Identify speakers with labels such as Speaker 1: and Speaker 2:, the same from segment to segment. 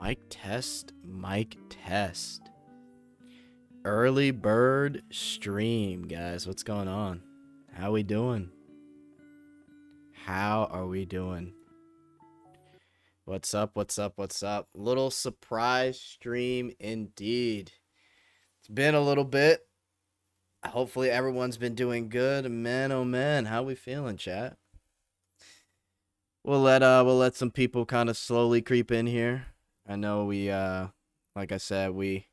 Speaker 1: Mic test, mic test. Early bird stream, guys. What's going on? How we doing? How are we doing? What's up? What's up? What's up? Little surprise stream indeed. It's been a little bit. Hopefully everyone's been doing good. Man, oh man, how we feeling, chat? We'll let some people kind of slowly creep in here. I know we like I said, we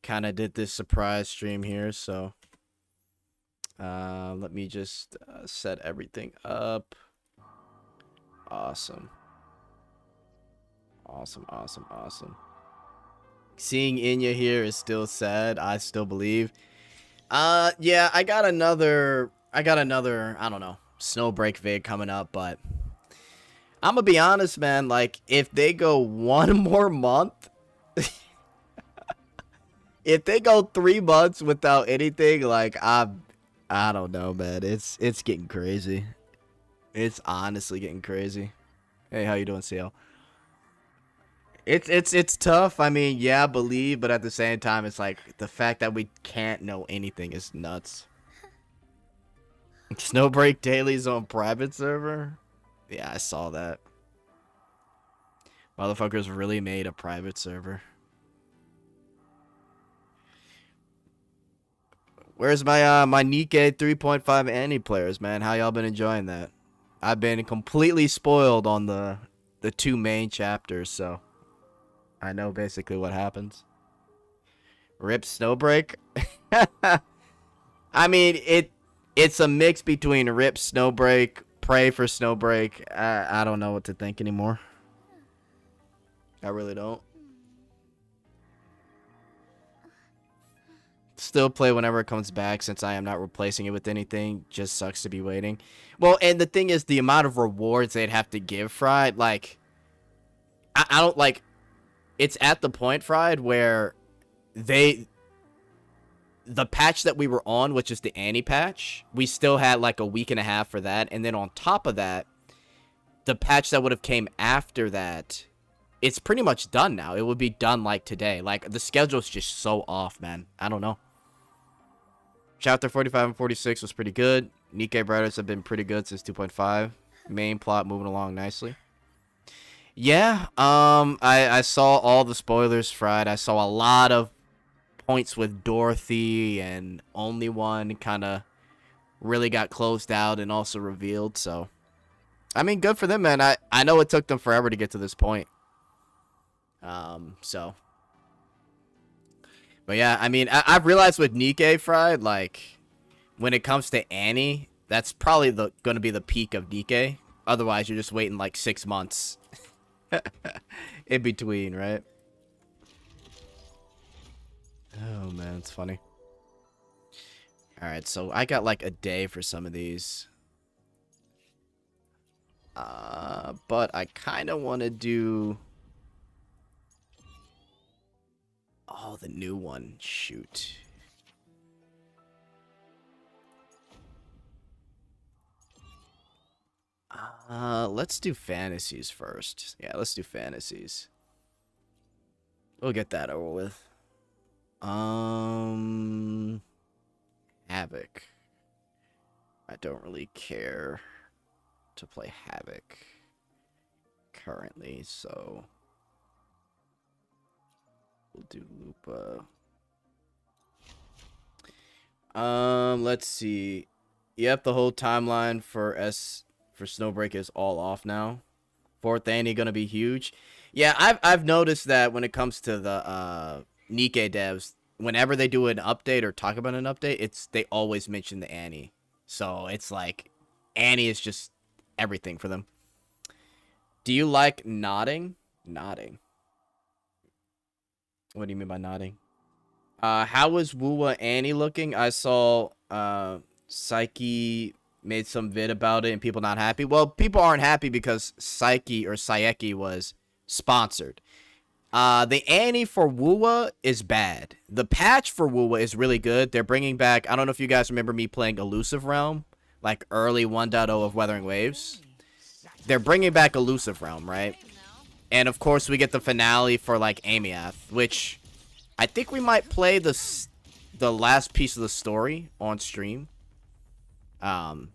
Speaker 1: kind of did this surprise stream here, so let me just set everything up. Awesome. Seeing Inya here is still sad. I still believe. Yeah, I got another, I don't know, Snowbreak vid coming up, but I'm gonna be honest, man, like, if they go one more month, if they go 3 months without anything, like, I don't know, man, it's getting crazy. It's honestly getting crazy. Hey, how you doing, CL? It's tough. I mean, yeah, believe, but at the same time, it's like the fact that we can't know anything is nuts. Snowbreak dailies on private server? Yeah, I saw that. Motherfuckers really made a private server. Where's my my Nikke 3.5 Annie players, man? How y'all been enjoying that? I've been completely spoiled on the 2 main chapters, so I know basically what happens. Rip Snowbreak? I mean, it's a mix between Rip Snowbreak, Pray for Snowbreak. I don't know what to think anymore. I really don't. Still play whenever it comes back since I am not replacing it with anything. Just sucks to be waiting. Well, and the thing is, the amount of rewards they'd have to give Fried, like, I don't like. It's at the point, Fried, where the patch that we were on, which is the Annie patch, we still had like a week and a half for that. And then on top of that, the patch that would have came after that, it's pretty much done now. It would be done like today. Like, the schedule's just so off, man. I don't know. Chapter 45 and 46 was pretty good. Nikke Brothers have been pretty good since 2.5. Main plot moving along nicely. Yeah, I saw all the spoilers, Fried. I saw a lot of points with Dorothy, and Only One kind of really got closed out and also revealed, so I mean, good for them, man. I know it took them forever to get to this point. So but yeah, I mean, I've realized with Nikke, Fried, like, when it comes to Annie, that's probably gonna be the peak of Nikke. Otherwise, you're just waiting like 6 months in between, right? Oh man, it's funny. All right, so I got like a day for some of these, but I kind of want to do the new one. Shoot. Let's do fantasies first. Yeah, let's do fantasies. We'll get that over with. Havoc. I don't really care to play Havoc currently, so we'll do Lupa. Let's see. Yep, the whole timeline for Snowbreak is all off now. 4th Annie gonna be huge. Yeah, I've noticed that when it comes to the Nikke devs, whenever they do an update or talk about an update, they always mention the Annie. So it's like Annie is just everything for them. Do you like nodding? Nodding. What do you mean by nodding? How was Wuwa Annie looking? I saw Psyche made some vid about it and people not happy. Well, people aren't happy because Psyche or Saeki was sponsored. The Annie for Wuwa is bad. The patch for Wuwa is really good. They're bringing back, I don't know if you guys remember me playing Elusive Realm, like early 1.0 of Weathering Waves. They're bringing back Elusive Realm, right? And of course, we get the finale for like Amiath, which I think we might play the last piece of the story on stream. So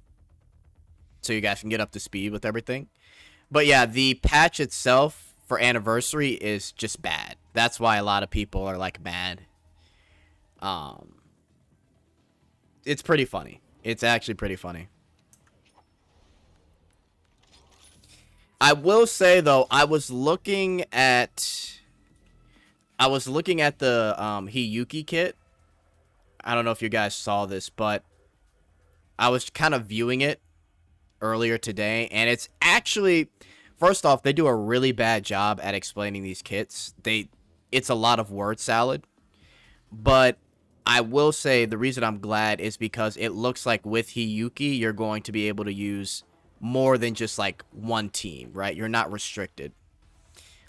Speaker 1: you guys can get up to speed with everything. But yeah, the patch itself for Anniversary is just bad. That's why a lot of people are like mad. It's pretty funny. It's actually pretty funny. I will say though, I was looking at the Hiyuki kit. I don't know if you guys saw this, but I was kind of viewing it earlier today, and it's actually, first off, they do a really bad job at explaining these kits. It's a lot of word salad, but I will say the reason I'm glad is because it looks like with Hiyuki, you're going to be able to use more than just like one team, right? You're not restricted.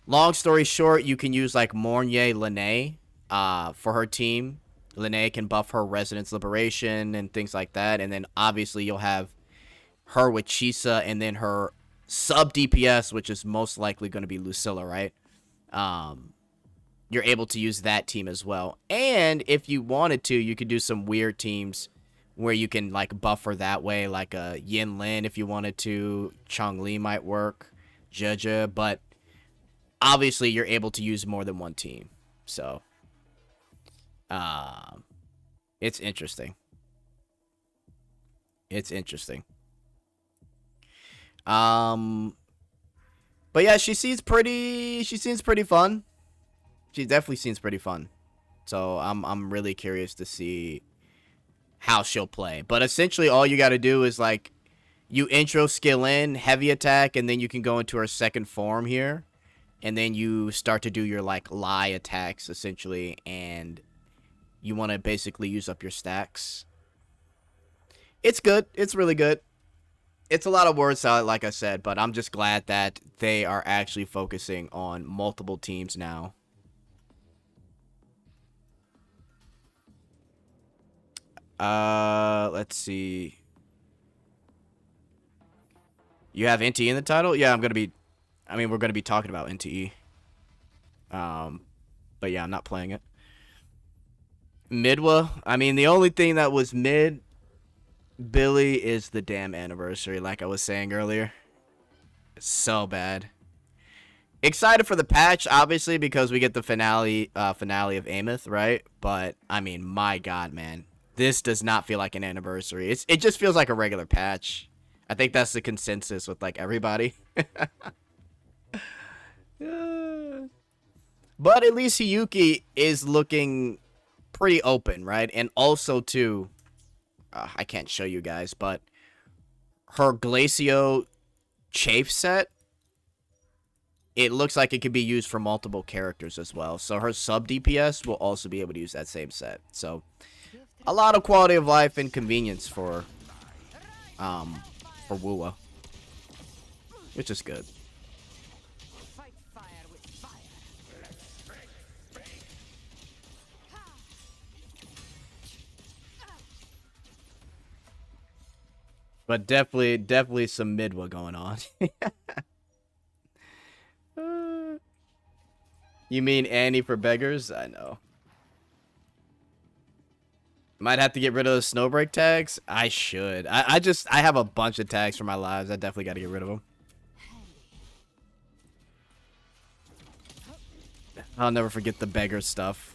Speaker 1: Long story short, you can use like Mornier Lene for her team. Lene can buff her Resonance Liberation and things like that, and then obviously you'll have her with Chisa, and then her sub DPS, which is most likely going to be Lucilla, right? You're able to use that team as well. And if you wanted to, you could do some weird teams where you can like buffer that way, like a Yin Lin if you wanted to. Chong-Li might work, Jeje, but obviously you're able to use more than one team. So, it's interesting. It's interesting. But yeah, she seems pretty fun. She definitely seems pretty fun. So I'm really curious to see how she'll play. But essentially all you got to do is like you intro skill in heavy attack, and then you can go into her second form here, and then you start to do your like lie attacks essentially, and you want to basically use up your stacks. It's good. It's really good. It's a lot of word salad, like I said, but I'm just glad that they are actually focusing on multiple teams now. Let's see. You have NTE in the title? Yeah, we're gonna be talking about NTE. But yeah, I'm not playing it. Midwa, I mean, the only thing that was mid, Billy, is the damn Anniversary, like I was saying earlier. It's so bad. Excited for the patch, obviously, because we get the finale of Amith, right? But I mean, my God, man, this does not feel like an Anniversary. It just feels like a regular patch. I think that's the consensus with like everybody. But at least Hiyuki is looking pretty open, right? And also too, I can't show you guys, but her Glacio Chafe set, it looks like it could be used for multiple characters as well. So her sub DPS will also be able to use that same set. So a lot of quality of life and convenience for Wuwa, which is good. But definitely some Midwa going on. You mean Annie for beggars? I know. Might have to get rid of the Snowbreak tags. I should. I have a bunch of tags for my lives. I definitely got to get rid of them. I'll never forget the beggar stuff.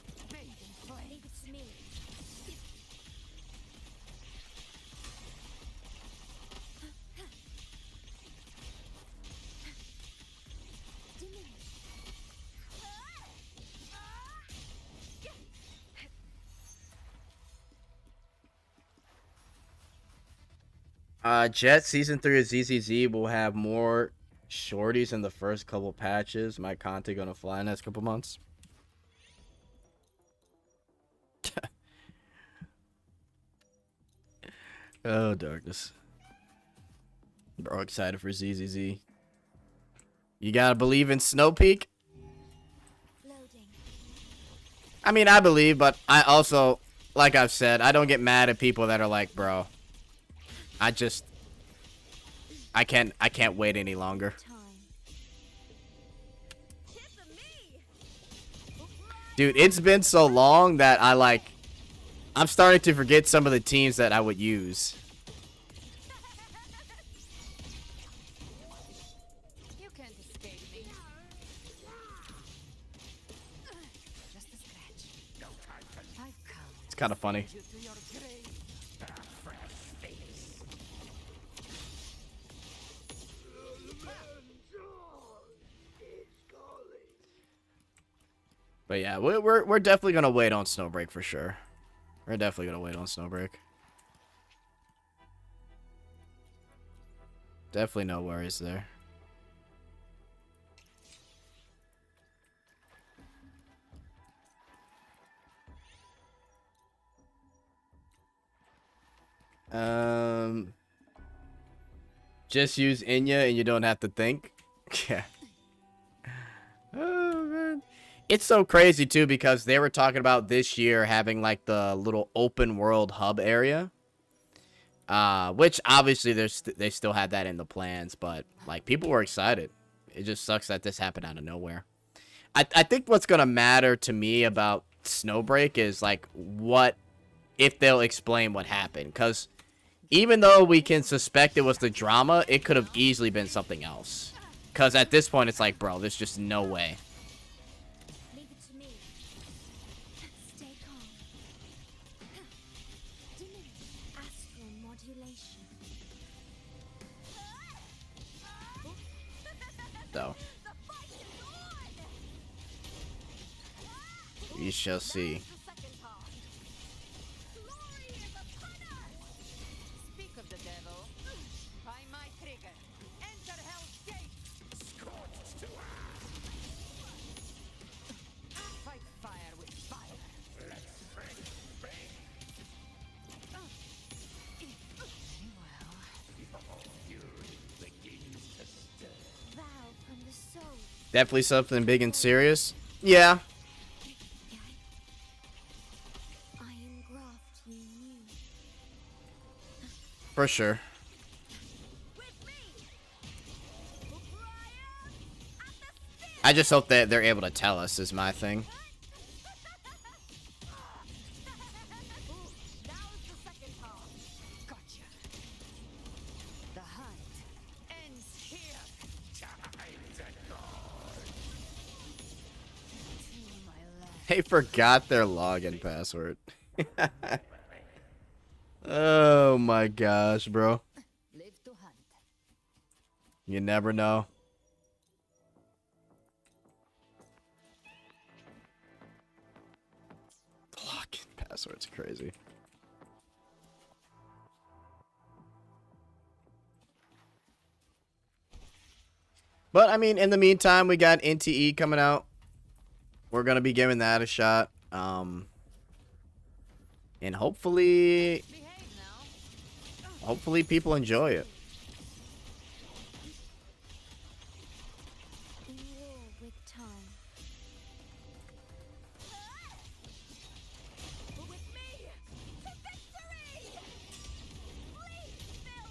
Speaker 1: Jet Season 3 of ZZZ will have more shorties in the first couple patches. My content gonna fly in the next couple months. Oh, darkness. Bro, excited for ZZZ. You gotta believe in Snow Peak? I mean, I believe, but I also, like I've said, I don't get mad at people that are like, bro, I can't wait any longer. Dude, it's been so long that I'm starting to forget some of the teams that I would use.
Speaker 2: You can't escape me. Just a scratch. I've come.
Speaker 1: It's kind of funny.
Speaker 2: You to your grave.
Speaker 1: But yeah, we're definitely gonna wait on Snowbreak for sure. We're definitely gonna wait on Snowbreak. Definitely no worries there. Just use Inya and you don't have to think. Yeah. Oh man. It's so crazy too because they were talking about this year having like the little open world hub area. Which obviously they still had that in the plans, but like people were excited. It just sucks that this happened out of nowhere. I think what's gonna matter to me about Snowbreak is like what if they'll explain what happened, because even though we can suspect it was the drama, it could have easily been something else. Because at this point, it's like, bro, there's just no way.
Speaker 3: Leave it to me. Stay calm. Diminish astral modulation.
Speaker 1: So. We shall see.
Speaker 2: Speak of the devil. By my trigger. Enter Hell's Gate. Scorched to fight fire with fire. Let's bring.
Speaker 3: Vow from the soul.
Speaker 1: Definitely something big and serious. Yeah.
Speaker 3: Iron graft you knew.
Speaker 1: For sure. I just hope that they're able to tell us is my thing.
Speaker 2: Now's the second half. Gotcha. The hunt ends here.
Speaker 1: They forgot their login password. Oh my gosh, bro.
Speaker 2: Live to hunt.
Speaker 1: You never know. Login password's crazy. But I mean, in the meantime, we got NTE coming out. We're gonna be giving that a shot. And hopefully people enjoy it.
Speaker 3: In war with time.
Speaker 2: With me to victory! Please, Phil!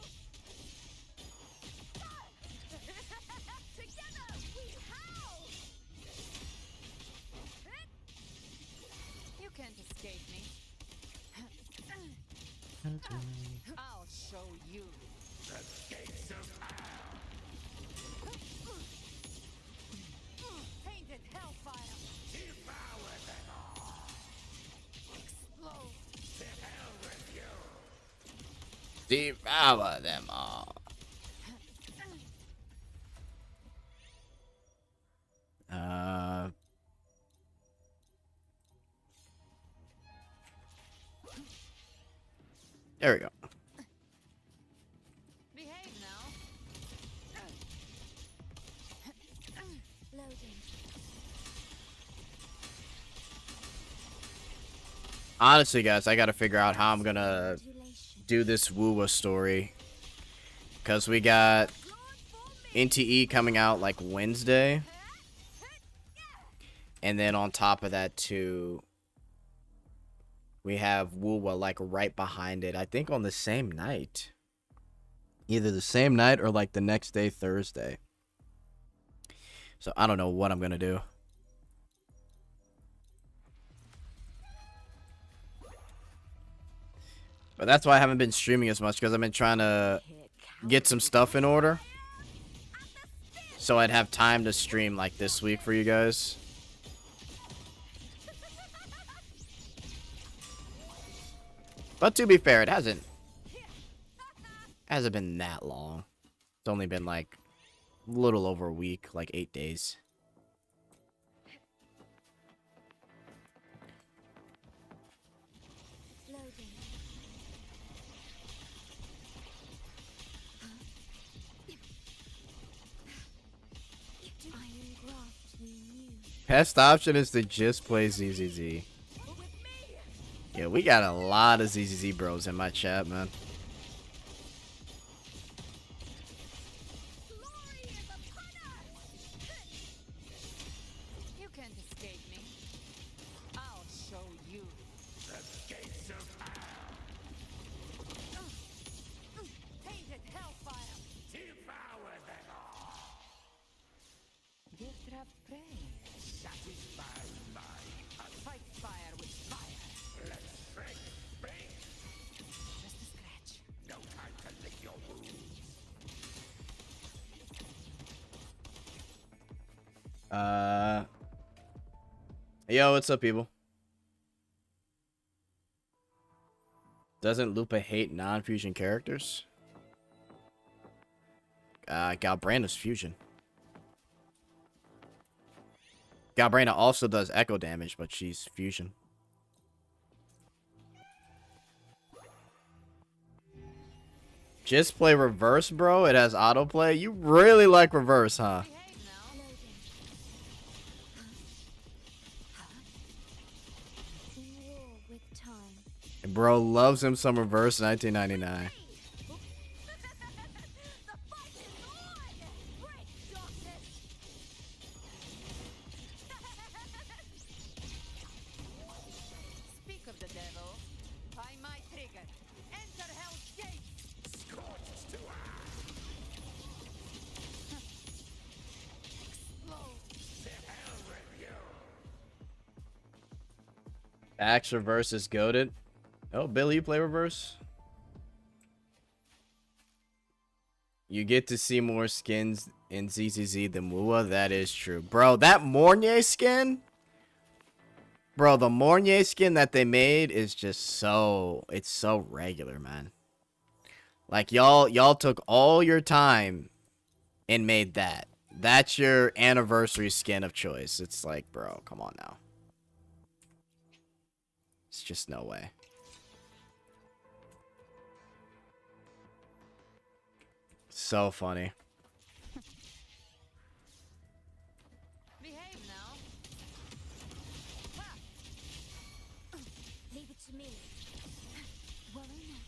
Speaker 2: Together we howl! You can't escape me. I'll show you. The gates of hell. Tainted hellfire. Devour them all. Explode. To hell with you.
Speaker 1: Devour them all. There we go.
Speaker 2: Behave now.
Speaker 3: Loading.
Speaker 1: Honestly, guys, I gotta figure out how I'm gonna
Speaker 3: Modulation.
Speaker 1: do this Wuwa story. Because we got NTE coming out like Wednesday. And then on top of that, too, we have Wuwa like right behind it. I think on the same night. Either the same night or like the next day, Thursday. So I don't know what I'm gonna do. But that's why I haven't been streaming as much, because I've been trying to get some stuff in order. So I'd have time to stream like this week for you guys. But to be fair, it hasn't been that long. It's only been like a little over a week, like 8 days.
Speaker 3: Loading. Iron graft you knew.
Speaker 1: Best option is to just play ZZZ. Yeah, we got a lot of ZZZ bros in my chat, man.
Speaker 2: You can't escape me. I'll show you. The gates of hell. Tainted hellfire. Devour them all. Give trap prey. Satisfy my fight fire with fire. Let's break. Just a scratch. No time to lick your wounds.
Speaker 1: Yo, what's up, people? Doesn't Lupa hate non-fusion characters? Galbranda's fusion. Galbranda also does echo damage, but she's fusion. Just play reverse, bro. It has autoplay. You really like reverse, huh?
Speaker 2: Behave now.
Speaker 3: In war with time.
Speaker 1: Bro loves him some reverse 1999.
Speaker 2: The fight is on! Break, darkness! Speak of the devil. By my trigger. Enter hell's gate! Scorched to explode! To hell with you!
Speaker 1: Axe reverse is goated. Oh, Billy, you play reverse? You get to see more skins in ZZZ than Wuwa. That is true. Bro, that Mornier skin? Bro, the Mornier skin that they made is just so... It's so regular, man. Like, y'all took all your time and made that. That's your anniversary skin of choice. It's like, bro, come on now. It's just no way. So funny.
Speaker 2: Behave now. Ha!
Speaker 3: Leave it to me. Worry not.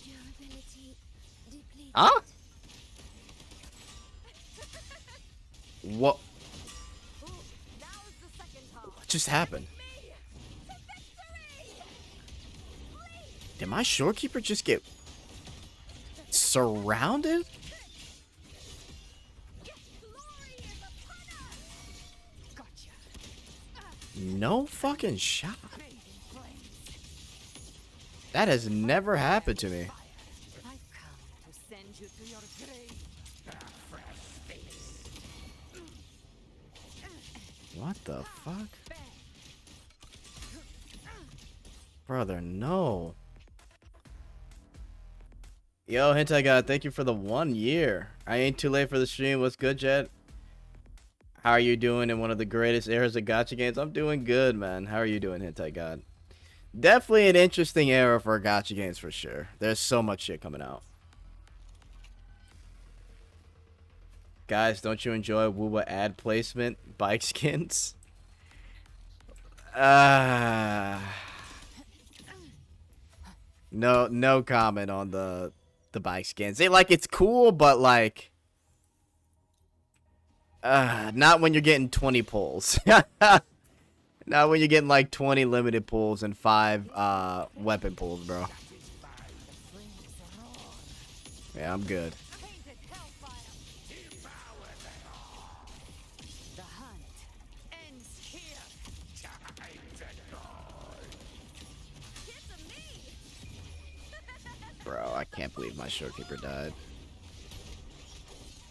Speaker 3: Durability depleted.
Speaker 1: Huh? What?
Speaker 2: Ooh, now's the second half.
Speaker 1: What just happened?
Speaker 2: Me to victory!
Speaker 1: Did my shorekeeper just get surrounded?
Speaker 2: Glory is upon us! Gotcha.
Speaker 1: No fucking shot.
Speaker 2: Bathing flames.
Speaker 1: That has never happened to me.
Speaker 2: Fire. I've come to send you to your grave. A fresh face.
Speaker 1: What the fuck?
Speaker 2: Bang.
Speaker 1: Brother, no. Yo, Hentai God, thank you for the 1 year. I ain't too late for the stream. What's good, Jet? How are you doing in one of the greatest eras of gacha games? I'm doing good, man. How are you doing, Hentai God? Definitely an interesting era for gacha games for sure. There's so much shit coming out. Guys, don't you enjoy Wuwa ad placement? Bike skins? No comment on the bike skins. They like it's cool, but like not when you're getting 20 pulls. Not when you're getting like 20 limited pulls and 5 weapon pulls, bro. Yeah, I'm good.
Speaker 2: Painted hellfire. Devour them all. The hunt ends here. Time to go. Kiss me.
Speaker 1: Can't believe my shortkeeper died.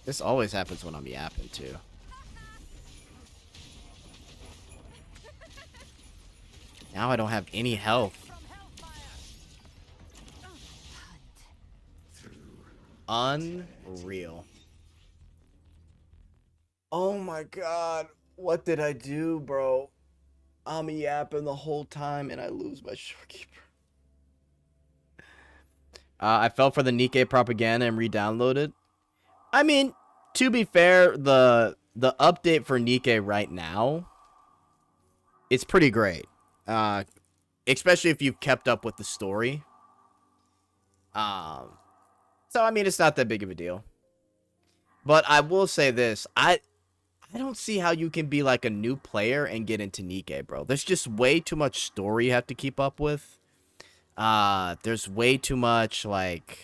Speaker 1: This always happens when I'm yapping too. Now I don't have any health. Unreal. Oh my god. What did I do, bro? I'm yapping the whole time and I lose my shortkeeper. I fell for the Nikke propaganda and re-downloaded. I mean, to be fair, the update for Nikke right now, it's pretty great. Especially if you've kept up with the story. So I mean, it's not that big of a deal. But I will say this, I don't see how you can be like a new player and get into Nikke, bro. There's just way too much story you have to keep up with. There's way too much, like...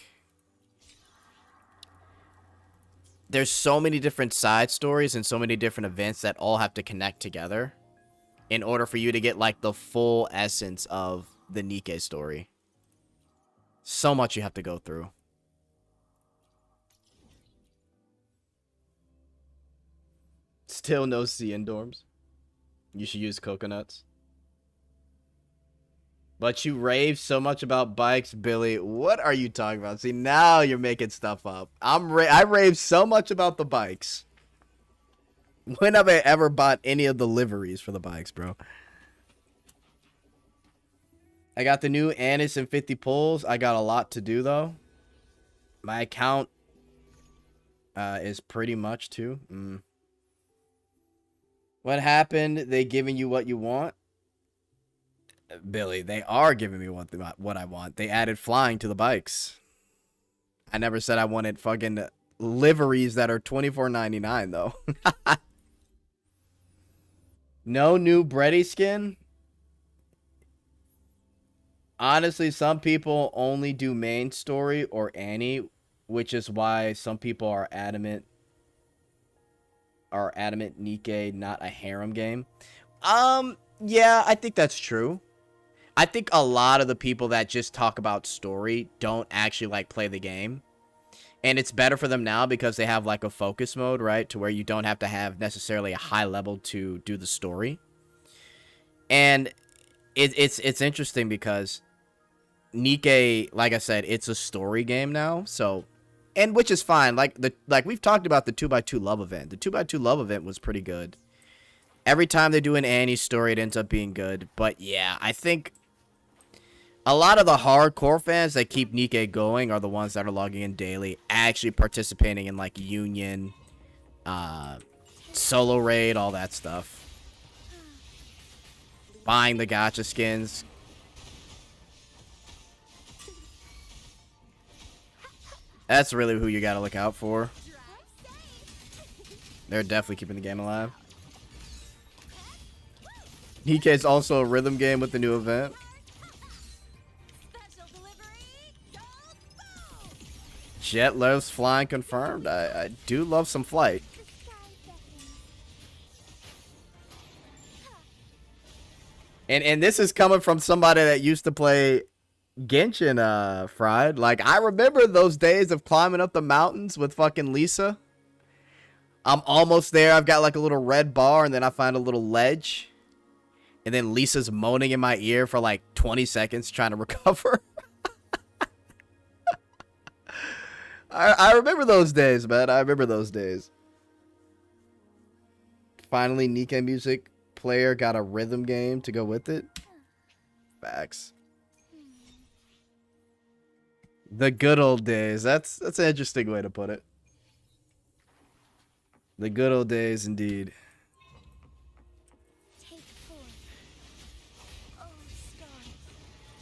Speaker 1: There's so many different side stories and so many different events that all have to connect together in order for you to get, like, the full essence of the Nikke story. So much you have to go through. Still no CN dorms. You should use coconuts. But you rave so much about bikes, Billy. What are you talking about? See, now you're making stuff up. I rave so much about the bikes. When have I ever bought any of the liveries for the bikes, bro? I got the new Anis and 50 pulls. I got a lot to do, though. My account is pretty much too. What happened? They giving you what you want? Billy, they are giving me what I want. They added flying to the bikes. I never said I wanted fucking liveries that are $24.99 though. No new Breddy skin? Honestly, some people only do main story or Annie, which is why some people are adamant Nikke not a harem game. Yeah, I think that's true. I think a lot of the people that just talk about story don't actually like play the game. And it's better for them now because they have like a focus mode, right? To where you don't have to have necessarily a high level to do the story. And it's interesting because Nikke, like I said, it's a story game now. So, and which is fine. Like we've talked about the 2x2 love event. The 2x2 love event was pretty good. Every time they do an Annie story, it ends up being good. But yeah, I think a lot of the hardcore fans that keep Nikke going are the ones that are logging in daily, actually participating in like Union, solo raid, all that stuff. Buying the gacha skins. That's really who you gotta look out for. They're definitely keeping the game alive. Nikke is also a rhythm game with the new event. Jet loves flying confirmed. I do love some flight. And this is coming from somebody that used to play Genshin, Fried. Like, I remember those days of climbing up the mountains with fucking Lisa. I'm almost there. I've got like a little red bar and then I find a little ledge. And then Lisa's moaning in my ear for like 20 seconds trying to recover. I remember those days, man. I remember those days. Finally, Nikke music player got a rhythm game to go with it. Facts. The good old days. That's an interesting way to put it. The good old days, indeed.
Speaker 3: Take forth. Oh, stars,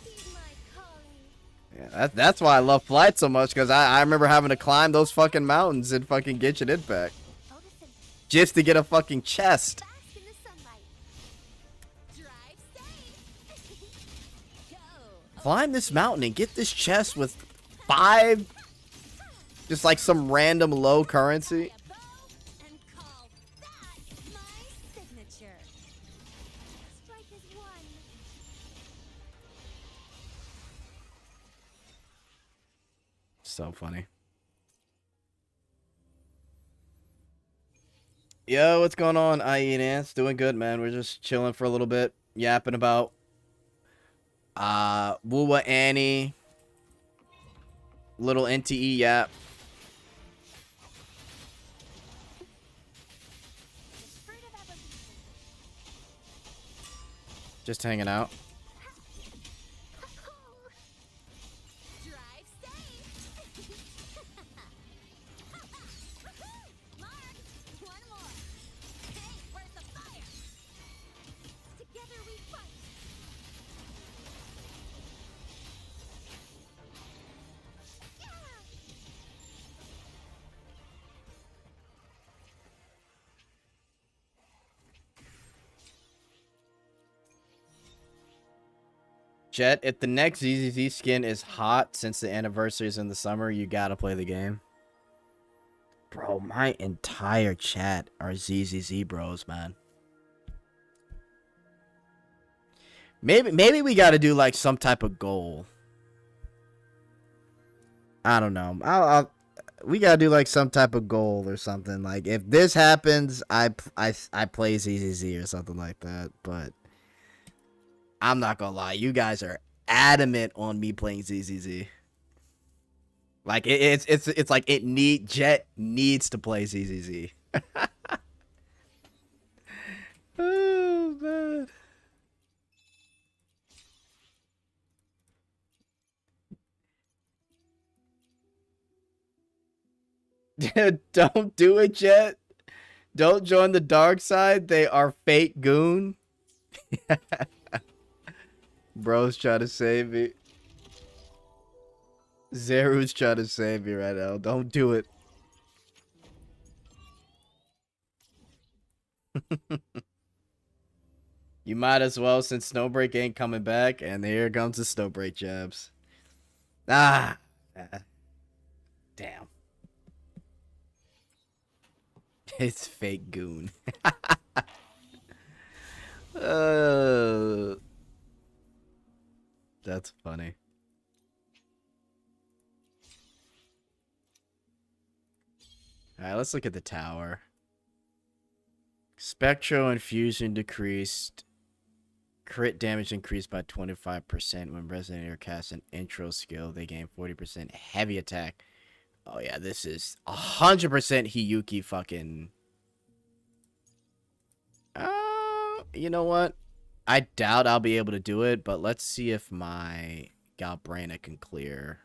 Speaker 3: heed my calling.
Speaker 1: Yeah, that's why I love flight so much, because I remember having to climb those fucking mountains in fucking Genshin Impact. Just to get a fucking chest.
Speaker 3: Bask in the sunlight. Drive safe. Go.
Speaker 1: Climb this mountain and get this chest with 5, just like some random low currency.
Speaker 3: A bow and call that my signature. Strike as one.
Speaker 1: So funny. Yo, what's going on, IE and Ants? Doing good, man. We're just chilling for a little bit, yapping about Wuwa Annie, little NTE yap. Just hanging out.
Speaker 3: Drive safe. Mark, one more. Hey, where's the fire? Together we fight.
Speaker 1: Jet, if the next ZZZ skin is hot since the anniversary is in the summer, you gotta play the game. Bro, my entire chat are ZZZ bros, man. Maybe we gotta do like some type of goal. I don't know. We gotta do like some type of goal or something. Like if this happens, I play ZZZ or something like that. But I'm not gonna lie, you guys are adamant on me playing ZZZ. Like it's like Jet needs to play ZZZ. Oh man. Don't do it, Jet. Don't join the dark side. They are fake goon. Bro's trying to save me. Zeru's trying to save me right now. Don't do it. You might as well, since Snowbreak ain't coming back, and here comes the Snowbreak jabs. Ah. Damn. It's fake goon. That's funny. Alright, let's look at the tower. Spectro infusion decreased. Crit damage increased by 25% when Resonator casts an intro skill. They gain 40% heavy attack. Oh yeah, this is 100% Hiyuki fucking... you know what? I doubt I'll be able to do it, but let's see if my Galbrana can clear.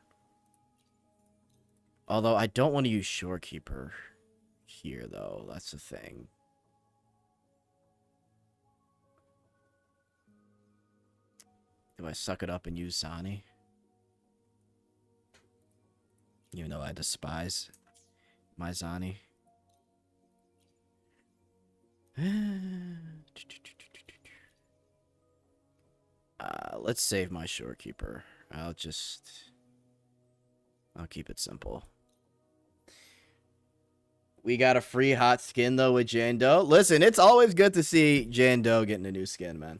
Speaker 1: Although I don't want to use Shorekeeper here, though. That's the thing. Do I suck it up and use Zani? Even though I despise my Zani. Let's save my Shorekeeper. I'll keep it simple. We got a free hot skin, though, with Jando. Listen, it's always good to see Jando getting a new skin, man.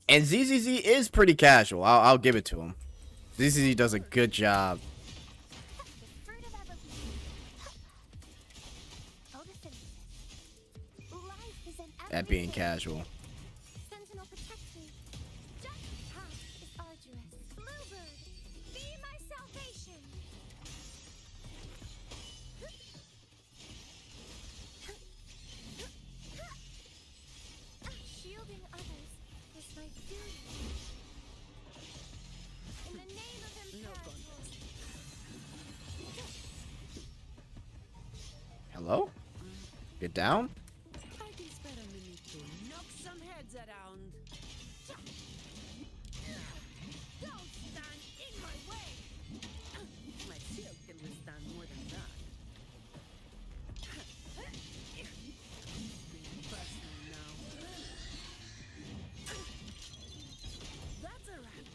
Speaker 1: And ZZZ is pretty casual. I'll give it to him. ZZZ does a good job at being casual.
Speaker 3: Sentinel protects me. Just path is arduous. Bluebird, be my salvation. Shielding others is my duty. In the name of Imperator.
Speaker 1: Hello? Get down?
Speaker 2: Knock some heads around. Don't stand in my way. My shield can withstand more than that. Being personal now. That's a wrap.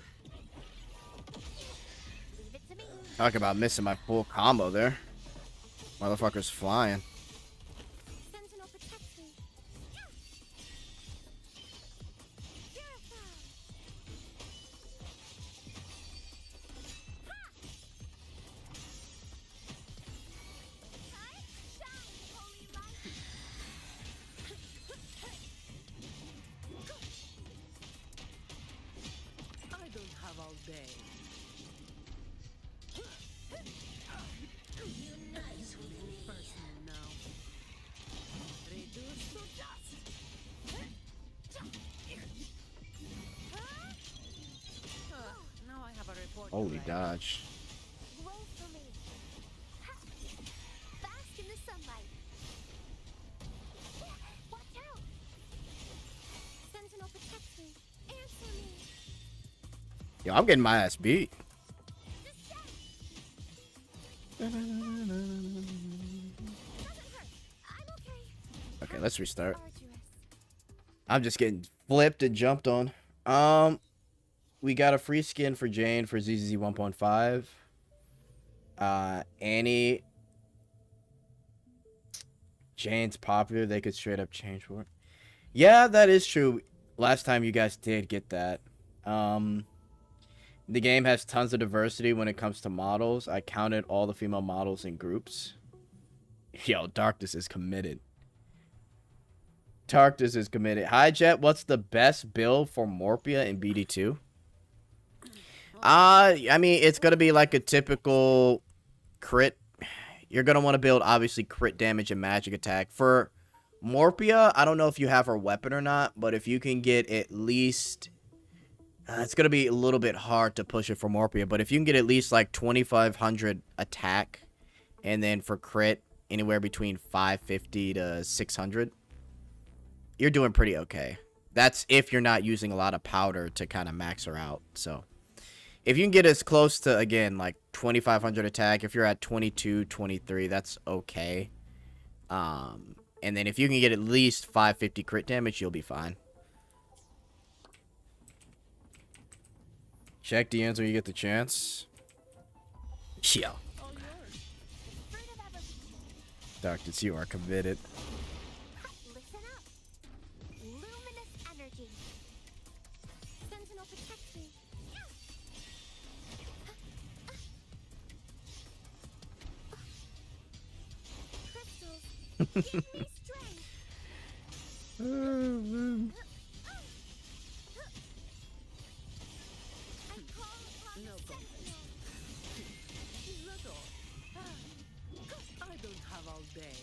Speaker 3: Leave it to me.
Speaker 1: Talk about missing my full combo there. Motherfucker's flying.
Speaker 3: Sentinel protects me.
Speaker 1: Holy dodge.
Speaker 3: Woefully. Ha! Bask in the sunlight. Watch out! Sentinel protect me. Answer me.
Speaker 1: Yo, I'm getting my ass beat.
Speaker 3: Doesn't hurt. I'm okay.
Speaker 1: Okay, let's restart.
Speaker 3: Arduous.
Speaker 1: I'm just getting flipped and jumped on. We got a free skin for Jane for ZZZ 1.5. Annie. Jane's popular. They could straight up change for it. Yeah, that is true. Last time you guys did get that. The game has tons of diversity when it comes to models. I counted all the female models in groups. Yo, Darkness is committed. Darkness is committed. Hi, Jet. What's the best build for Morpia in BD2? I mean, it's going to be like a typical crit. You're going to want to build, obviously, crit damage and magic attack. For Morpia, I don't know if you have her weapon or not, but if you can get at least... it's going to be a little bit hard to push it for Morpia, but if you can get at least like 2,500 attack, and then for crit, anywhere between 550 to 600, you're doing pretty okay. That's if you're not using a lot of powder to kind of max her out. So if you can get as close to, again, like 2,500 attack, if you're at 22, 23, that's okay. And then if you can get at least 550 crit damage, you'll be fine. Check DMs when you get the chance. Yeah. Darkness, you are committed.
Speaker 3: Listen up. Luminous energy. Sentinel protect me. Crystals, give me strength. I call upon the Sentinel.
Speaker 2: Is that all? I don't have all day.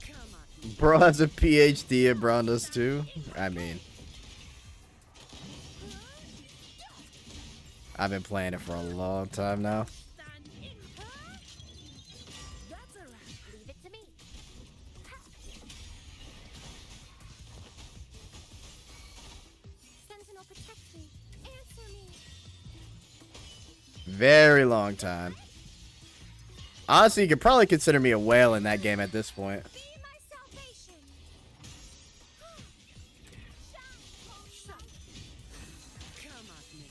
Speaker 2: Come at me.
Speaker 1: Bro has a PhD and Brown does too. I mean, I've been playing it for a long time now.
Speaker 2: Stand in. That's a rat.
Speaker 3: Leave it to me. Sentinel protect me. Answer me.
Speaker 1: Very long time. Honestly, you could probably consider me a whale in that game at this point.
Speaker 3: Be my salvation.
Speaker 2: Come at me.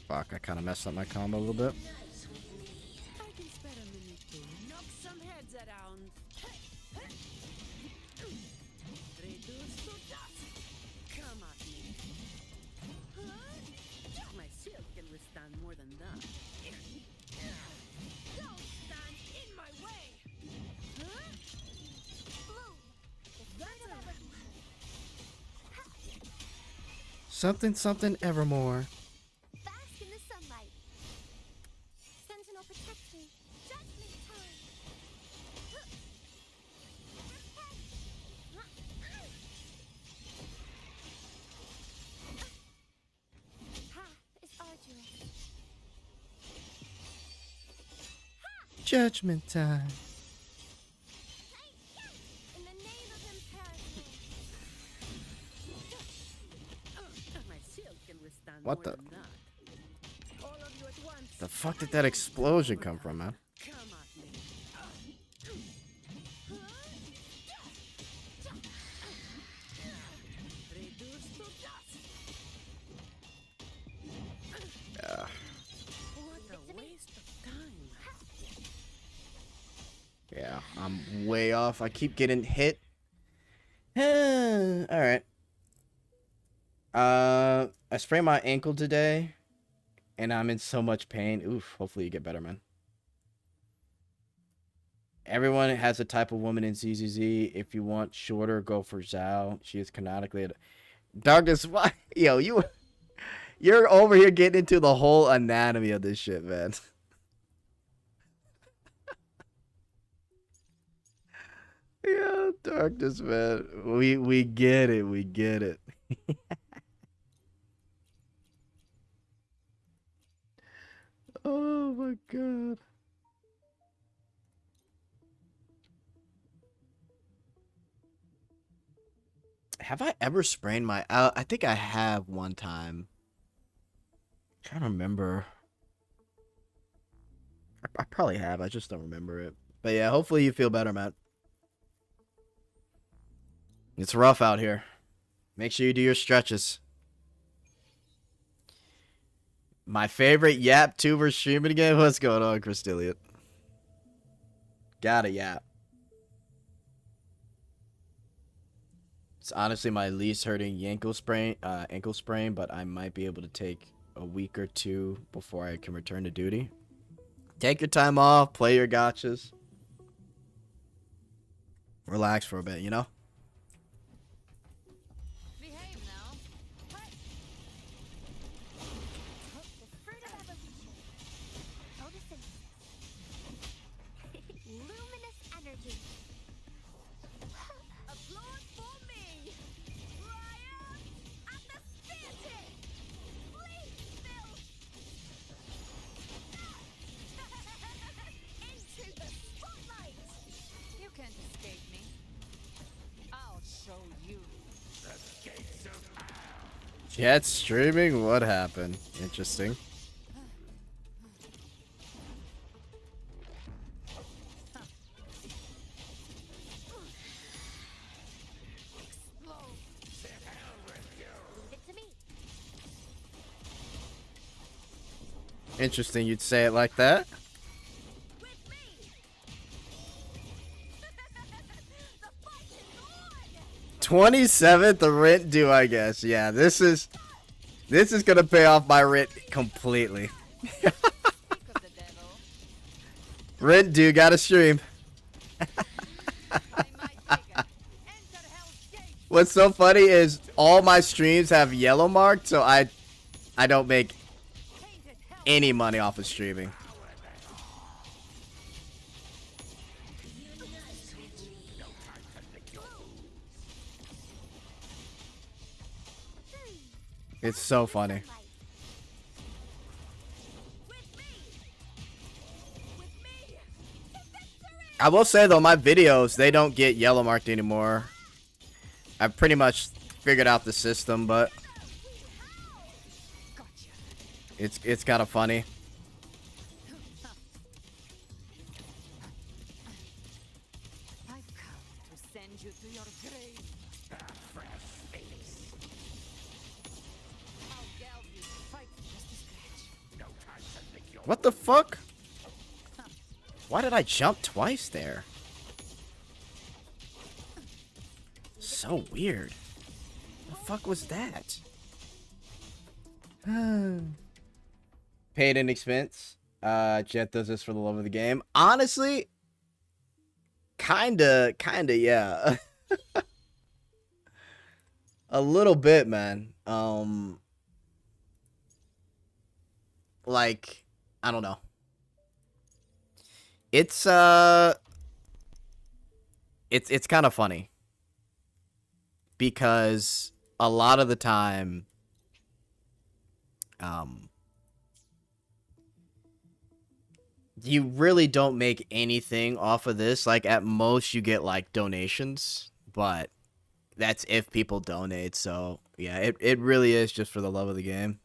Speaker 1: Fuck, I kind of messed up my combo a little bit.
Speaker 2: I can spare a minute to knock some heads around. Reduce to dust. Come at me. My shield can withstand more than that. Don't stand in my way.
Speaker 3: Bloom.
Speaker 2: That's a rat.
Speaker 1: Something, something, evermore.
Speaker 3: Bask in the sunlight. Sentinel protect me. Judgment time. Path is arduous.
Speaker 1: Judgment time.
Speaker 3: In the name of imperative.
Speaker 2: My shield can withstand
Speaker 1: What
Speaker 2: more
Speaker 1: the-
Speaker 2: than that. All of you at once.
Speaker 1: The fuck did that explosion come from, man?
Speaker 2: Come at me. Reduce to dust. What a waste of time.
Speaker 1: Yeah, I'm way off. I keep getting hit. Alright. I sprained my ankle today, and I'm in so much pain. Oof, hopefully you get better, man. Everyone has a type of woman in ZZZ. If you want shorter, go for Zhao. She is canonically... Darkness, why? Yo, you're over here getting into the whole anatomy of this shit, man. Yeah, Darkness, man. We get it. We get it. Oh my god. Have I ever sprained my... I think I have one time. I'm trying to remember. I probably have. I just don't remember it. But yeah, hopefully you feel better, Matt. It's rough out here. Make sure you do your stretches. My favorite YAP tuber streaming again? What's going on, Christilliot? Got a YAP. It's honestly my least hurting ankle sprain, but I might be able to take a week or two before I can return to duty. Take your time off, play your gachas. Relax for a bit, you know?
Speaker 2: Behave now.
Speaker 3: The fruit of evolution. Photosynthesis. Luminous energy.
Speaker 2: Applause for me. Ryan at the spear tip. Please, Bill. Into the spotlight. You can't escape me. I'll show you.
Speaker 1: Jet streaming? What happened? Interesting.
Speaker 2: Explode.
Speaker 3: Leave it to me.
Speaker 1: Interesting you'd say it like that.
Speaker 2: With me. The fight is on.
Speaker 1: 27th, the rent due, I guess. Yeah, this is gonna pay off my rent completely.
Speaker 2: Sick of the devil.
Speaker 1: Rent due, gotta stream.
Speaker 2: By my trigger. Enter Hell's Gate.
Speaker 1: What's so funny is all my streams have yellow marked, so I don't make
Speaker 2: Tainted hell.
Speaker 1: any money off of streaming. It's so funny.
Speaker 2: With me. With me. To victory.
Speaker 1: I will say though, my videos, they don't get yellow marked anymore. I've pretty much figured out the system, but
Speaker 2: Gotcha.
Speaker 1: it's kind of funny.
Speaker 2: I've come to send you to your grave. I'll geld you. Fight just a scratch.
Speaker 1: What the fuck? Why did I jump twice there? So weird. The fuck was that? Paid in expense. Jet does this for the love of the game. Honestly, kinda, yeah. A little bit, man. Like, I don't know. It's kind of funny because a lot of the time, you really don't make anything off of this. Like, at most you get like donations, but that's if people donate. So yeah, it really is just for the love of the game.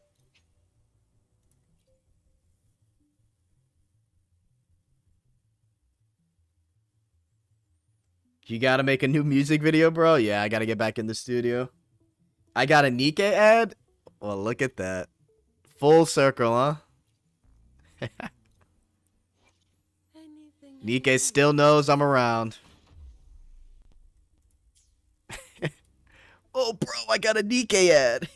Speaker 1: You gotta make a new music video, bro? Yeah, I gotta get back in the studio. I got a Nikke ad? Well, look at that. Full circle, huh? Nikke still knows I'm around. Oh, bro, I got a Nikke ad.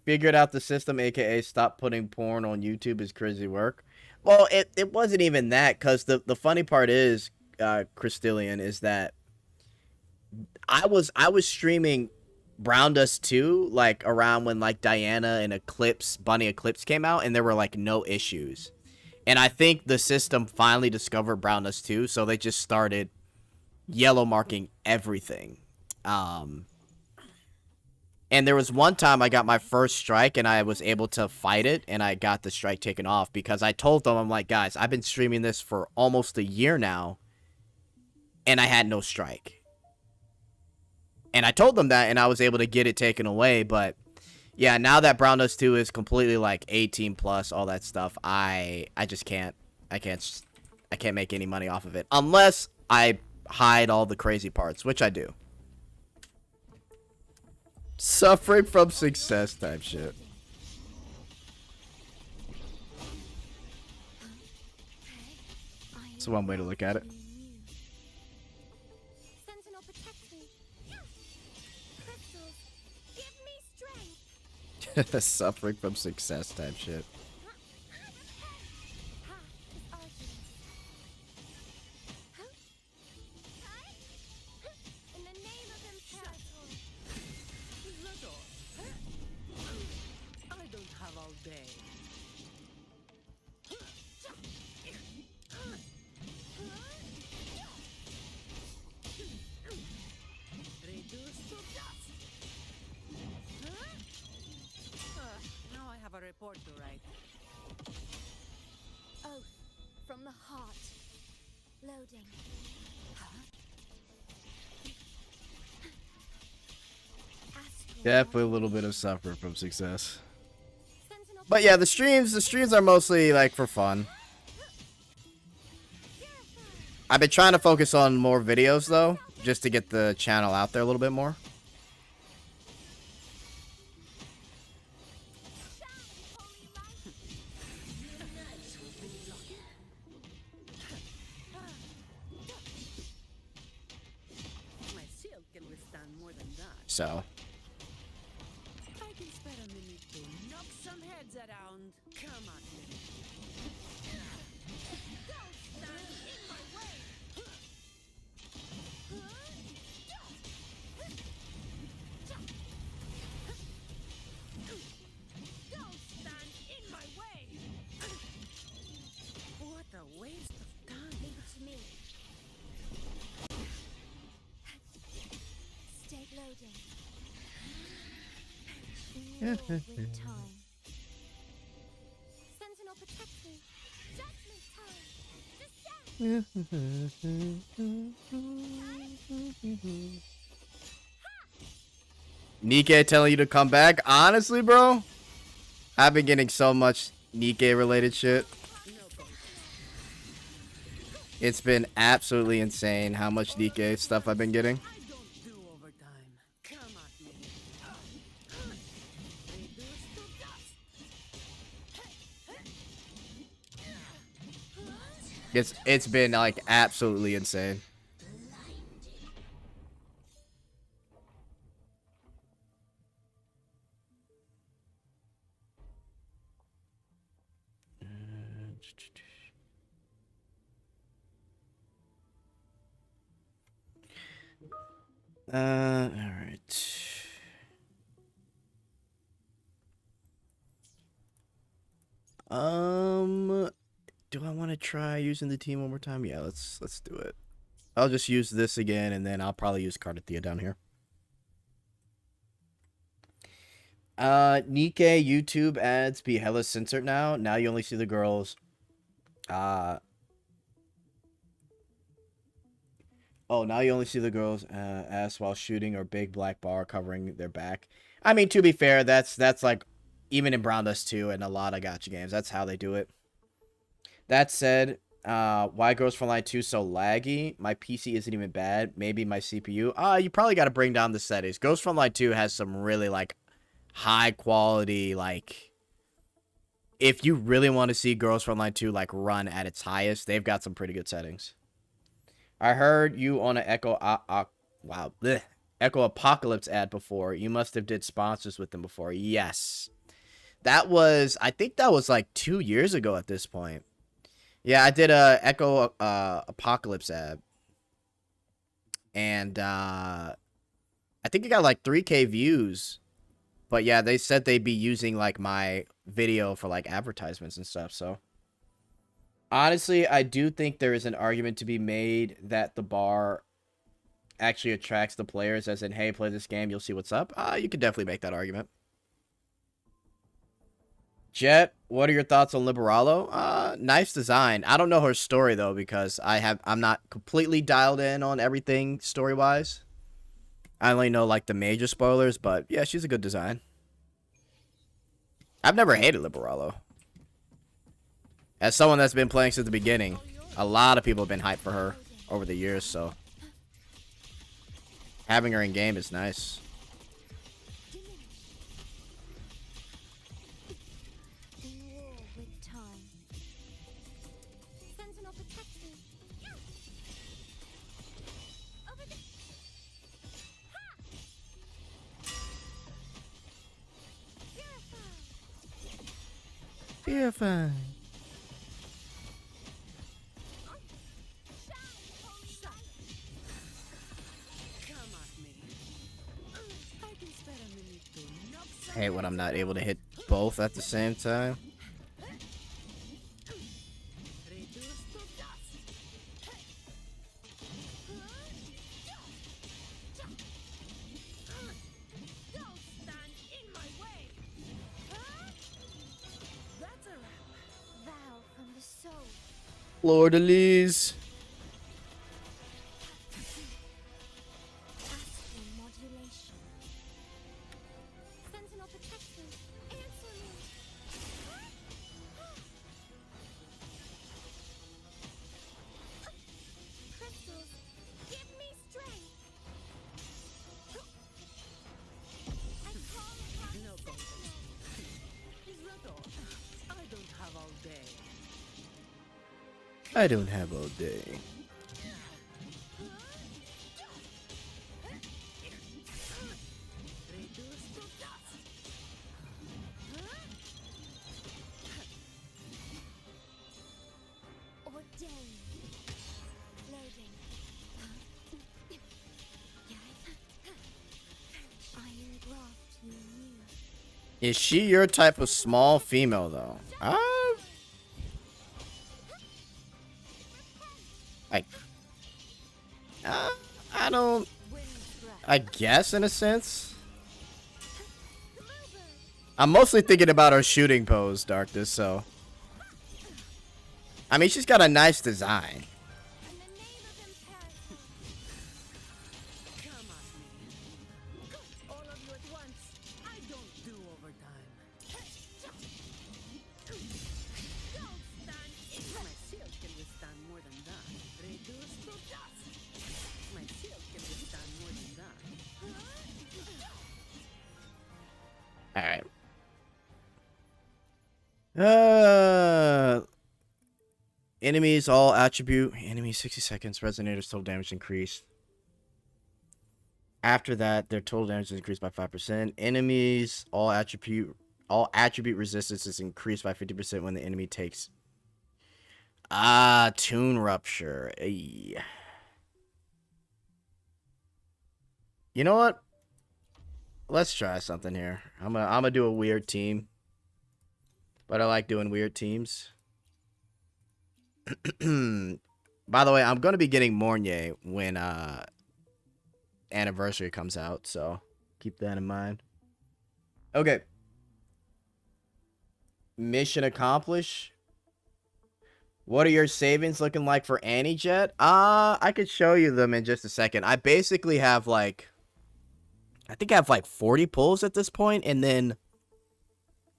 Speaker 1: Figured out the system, aka stop putting porn on YouTube is crazy work. Well, it wasn't even that, because the funny part is, Christillian, is that I was streaming Brown Dust 2 like around when like Diana and Bunny Eclipse came out, and there were like no issues. And I think the system finally discovered Brown Dust 2, so they just started yellow marking everything. And there was one time I got my first strike and I was able to fight it and I got the strike taken off because I told them, I'm like, guys, I've been streaming this for almost a year now and I had no strike. And I told them that and I was able to get it taken away. But yeah, now that Brown Dust 2 is completely like 18 plus, all that stuff, I just can't. I can't make any money off of it unless I hide all the crazy parts, which I do. Suffering from success type shit. That's one way to look at it.
Speaker 3: Sentinel, protect me. Crystals, give me strength.
Speaker 1: Suffering from success type shit.
Speaker 3: In the name of Imperator.
Speaker 2: I don't have all day. Reduce to dust. Now I have a report to write.
Speaker 3: Oath from the heart. Loading. Astral
Speaker 1: Definitely a
Speaker 3: body.
Speaker 1: little bit of suffering from success.
Speaker 3: Sentinel,
Speaker 1: But yeah, the streams are mostly like for fun. I've been trying to focus on more videos though, just to get the channel out there a little bit more.
Speaker 3: shine, holy light.
Speaker 2: My shield can withstand more than that.
Speaker 1: So,
Speaker 2: I can spare a minute to knock some heads around. Come on.
Speaker 3: Don't stand in my way. Don't stand in my way.
Speaker 2: What a waste of time.
Speaker 3: Leave it to me. Stay loading. Renewal with time. Sentinel, protect me. Judgment time. Descend.
Speaker 1: Nikke telling you to come back? Honestly, bro, I've been getting so much Nikke related shit.
Speaker 2: No go.
Speaker 1: It's been absolutely insane how much Nikke stuff I've been getting.
Speaker 2: I don't do overtime. Come at me. Reduce to dust.
Speaker 1: It's been like absolutely insane. All right. Do I want to try using the team one more time? Yeah, let's do it. I'll just use this again, and then I'll probably use Cardathea down here. Nikke YouTube ads be hella censored now. Now you only see the girls. Oh, now you only see the girls' ass while shooting or big black bar covering their back. I mean, to be fair, that's like even in Brown Dust 2 and a lot of gacha games, that's how they do it. That said, why Girls from Line 2 so laggy? My PC isn't even bad. Maybe my CPU. You probably got to bring down the settings. Ghost from Line 2 has some really like high quality, like if you really want to see Girls from Line 2 like run at its highest, they've got some pretty good settings. I heard you on an Echo Apocalypse ad before. You must have did sponsors with them before. Yes. That was, I think that was like 2 years ago at this point. Yeah, I did a Echo Apocalypse ad. And I think it got like 3K views. But yeah, they said they'd be using like my video for like advertisements and stuff, so. Honestly, I do think there is an argument to be made that the bar actually attracts the players, as in, hey, play this game, you'll see what's up. You could definitely make that argument. Jet, what are your thoughts on Liberalo? Nice design. I don't know her story though, because I'm not completely dialed in on everything story-wise. I only know like the major spoilers, but yeah, she's a good design. I've never hated Liberalo. As someone that's been playing since the beginning, a lot of people have been hyped for her over the years, so having her in game is nice. You're fine. I hate when I'm not able to hit both at the same time. Lord Elise. I don't have all day. Is she your type of small female though? I don't. I guess in a sense. I'm mostly thinking about her shooting pose, Darkness. So, I mean, she's got a nice design. Enemies all attribute. Enemy 60 seconds. Resonators total damage increased. After that, their total damage is increased by 5%. Enemies all attribute resistance is increased by 50% when the enemy takes. Tune rupture. Ay. You know what? Let's try something here. I'm gonna do a weird team. But I like doing weird teams. By the way, I'm going to be getting Mornier when Anniversary comes out, so keep that in mind. Okay. Mission accomplished. What are your savings looking like for Annie Jet? I could show you them in just a second. I basically have like, I think I have like 40 pulls at this point, and then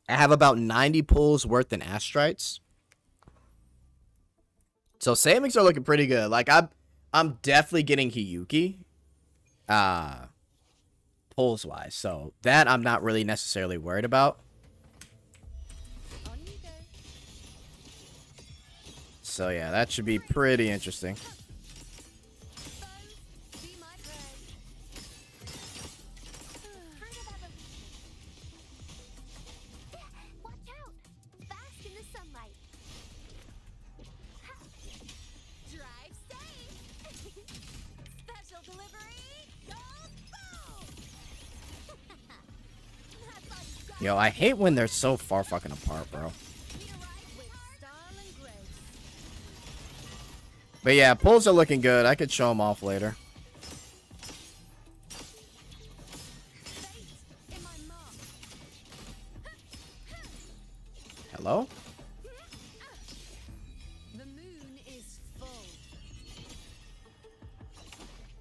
Speaker 1: I have about 90 pulls worth in Astrites. So savings are looking pretty good. Like I'm definitely getting Hiyuki. Pulls wise. So that I'm not really necessarily worried about. So yeah, that should be pretty interesting. Yo, I hate when they're so far fucking apart, bro. But yeah, pulls are looking good. I could show them off later.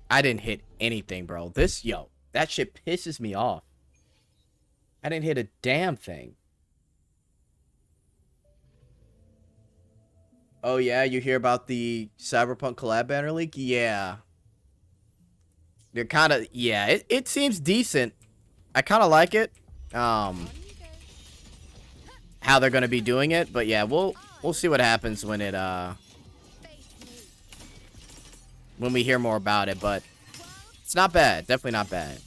Speaker 1: I didn't hit anything, bro. Yo, that shit pisses me off. I didn't hit a damn thing. Oh, yeah? You hear about the Cyberpunk collab banner leak? Yeah. They're kind of... Yeah, it seems decent. I kind of like it. How they're going to be doing it. But, yeah, we'll see what happens when it... when we hear more about it. But it's not bad. Definitely not bad.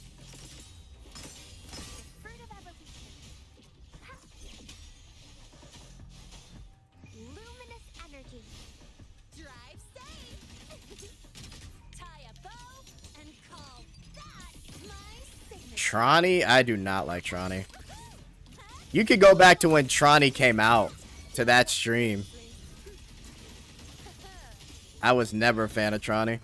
Speaker 1: Tronny? I do not like Tronny. You could go back to when Tronny came out. To that stream. I was never a fan of Tronny.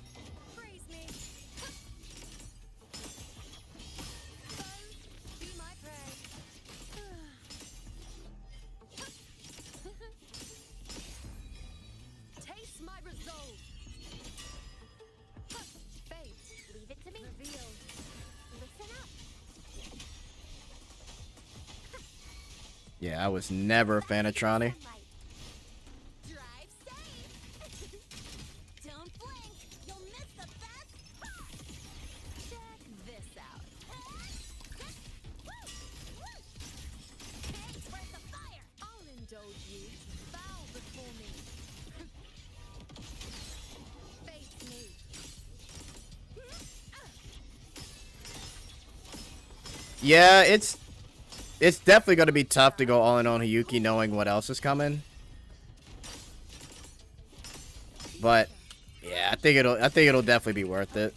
Speaker 1: Yeah, I was never a fan of Tronny. Yeah, it's definitely going to be tough to go all in on Hiyuki knowing what else is coming. But yeah, I think it'll definitely be worth it.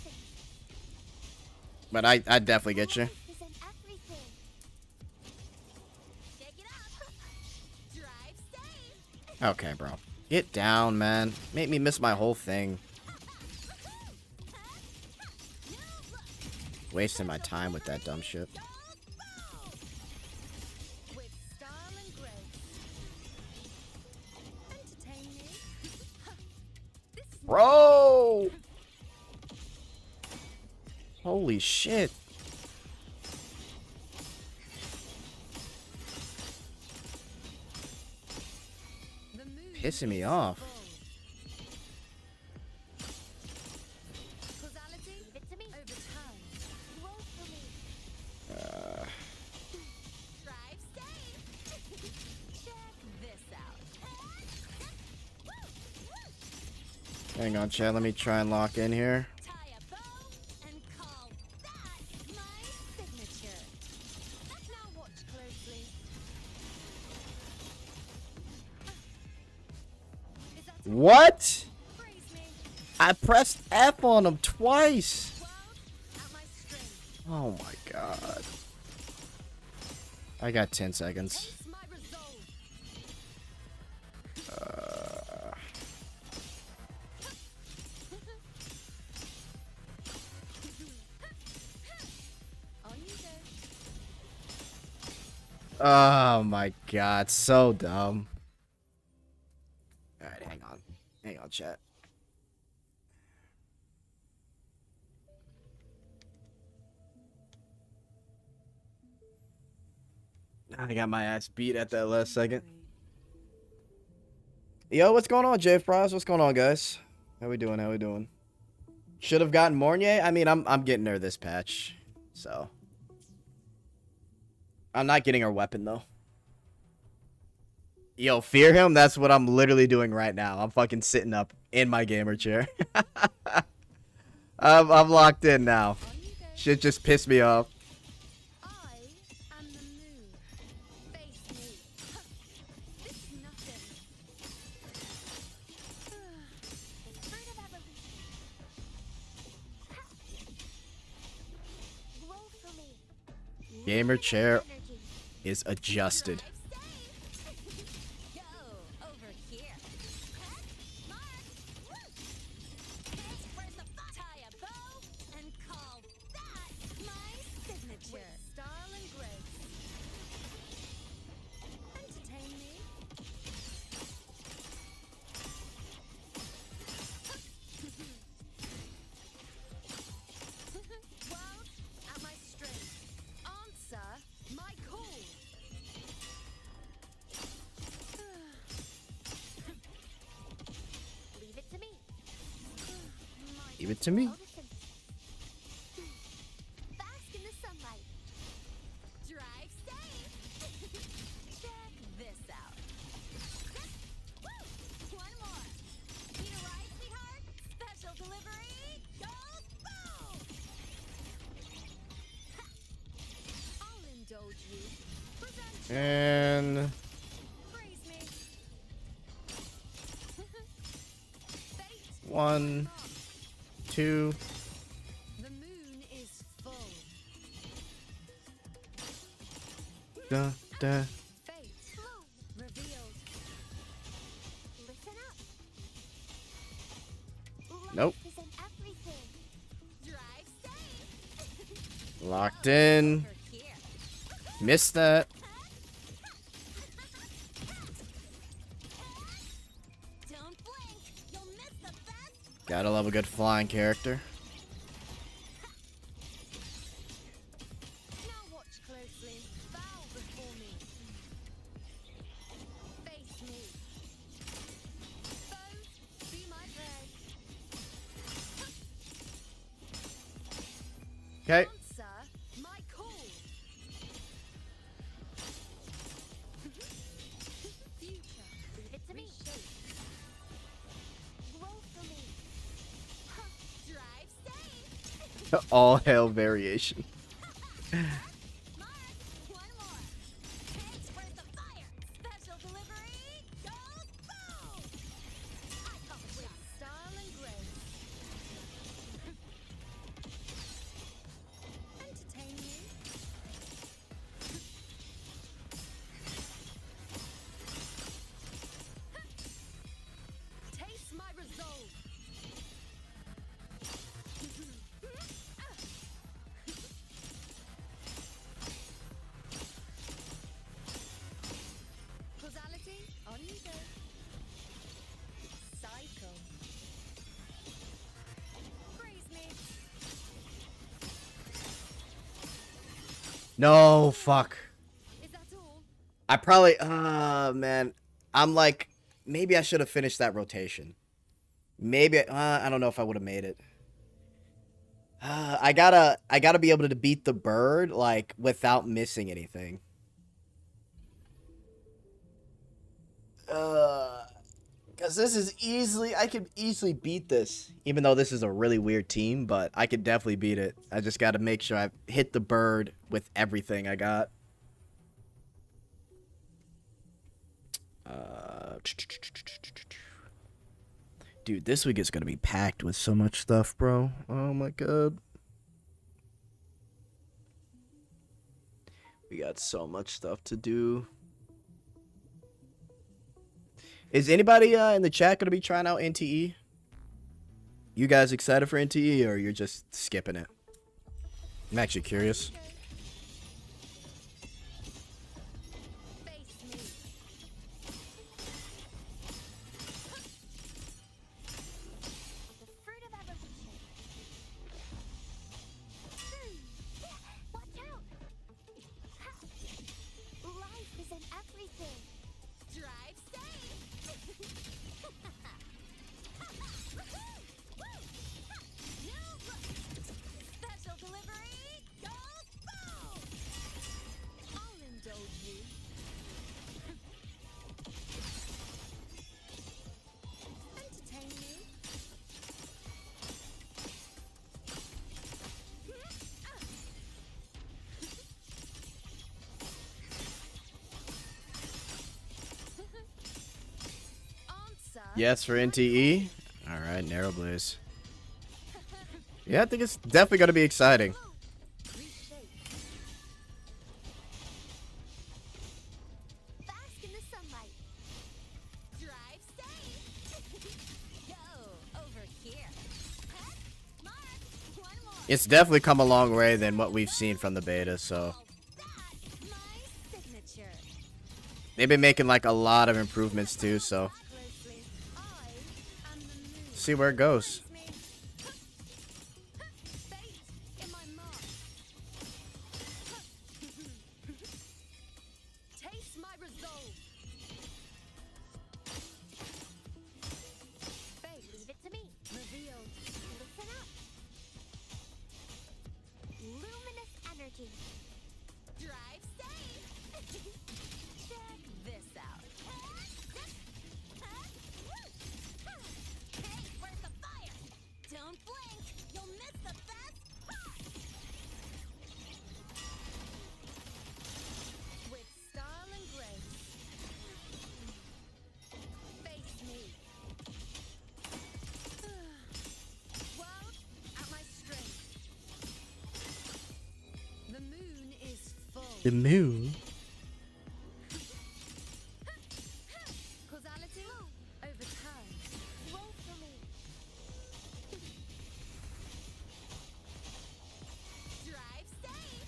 Speaker 1: But I definitely get you. Okay, bro. Get down, man. Make me miss my whole thing. Wasting my time with that dumb shit. Bro! Holy shit. Pissing me off. Hang on, chat. Let me try and lock in here. What? I pressed F on him twice. Oh my god. I got 10 seconds. Oh my god, so dumb. Alright, hang on. Hang on, chat. I got my ass beat at that last second. Yo, what's going on, Jay Fries? What's going on, guys? How we doing? How we doing? Should have gotten Mornier. I mean, I'm getting her this patch, so I'm not getting her weapon though. Yo, fear him? That's what I'm literally doing right now. I'm fucking sitting up in my gamer chair. I'm locked in now. Shit just pissed me off. Gamer chair is adjusted. Leave it to me.
Speaker 3: Bask in the sunlight. Drive safe. Check this out. Woo! One more. Need a ride, sweetheart? Special delivery. Go boom! I'll indulge you. Present you.
Speaker 1: And
Speaker 3: Praise me. Fate.
Speaker 1: 1, 2.
Speaker 3: The moon is full.
Speaker 1: Da, da.
Speaker 3: Fate. Bloom. Revealed. Listen up.
Speaker 1: Nope.
Speaker 3: Life isn't everything. Drive safe.
Speaker 1: Locked in.
Speaker 3: Over here.
Speaker 1: Missed that.
Speaker 3: Don't blink. You'll miss the best.
Speaker 1: Gotta love a good flying character.
Speaker 3: Now watch closely. Bow before me. Face me. Foes, be my prey.
Speaker 1: Okay.
Speaker 3: Answer my call. Future. Leave it to me. Grow for me. Drive safe.
Speaker 1: All hail variation.
Speaker 3: Mark, one more. Heads for the fire. Special delivery. Go boom! I come with style and grace. Entertain you. Taste my resolve. Causality, on you go. Cycle. Praise me.
Speaker 1: No, fuck.
Speaker 3: Is that all?
Speaker 1: I probably, man. I'm like, maybe I should have finished that rotation. Maybe, I don't know if I would have made it. I gotta be able to beat the bird, like, without missing anything. Because this is easily, I could easily beat this. Even though this is a really weird team, but I could definitely beat it. I just gotta make sure I hit the bird with everything I got. Dude, this week is gonna be packed with so much stuff, bro. Oh my god. We got so much stuff to do. Is anybody in the chat gonna be trying out NTE? You guys excited for NTE, or you're just skipping it? I'm actually curious.
Speaker 3: Face me. The fruit of evolution. Watch out! Life isn't everything. Drive safe. Special delivery. Go boom! I'll indulge you. Entertain you. Answer.
Speaker 1: Yes for NTE. All right, Narrow Blaze. Yeah, I think it's definitely gonna be exciting.
Speaker 3: Reshape. Bask in the sunlight. Drive safe. Go over here. Head, mark, one more.
Speaker 1: It's definitely come a long way than what we've seen from the beta, so
Speaker 3: Oh, that's my signature.
Speaker 1: they've been making like a lot of improvements too, so
Speaker 3: Closely. I am the moon.
Speaker 1: see where it goes.
Speaker 3: Praise me. Fate in my mark. Taste my resolve. Fate. Leave it to me. Revealed. Listen
Speaker 1: The moon.
Speaker 3: Causality overturned. Roll for me. Drive safe.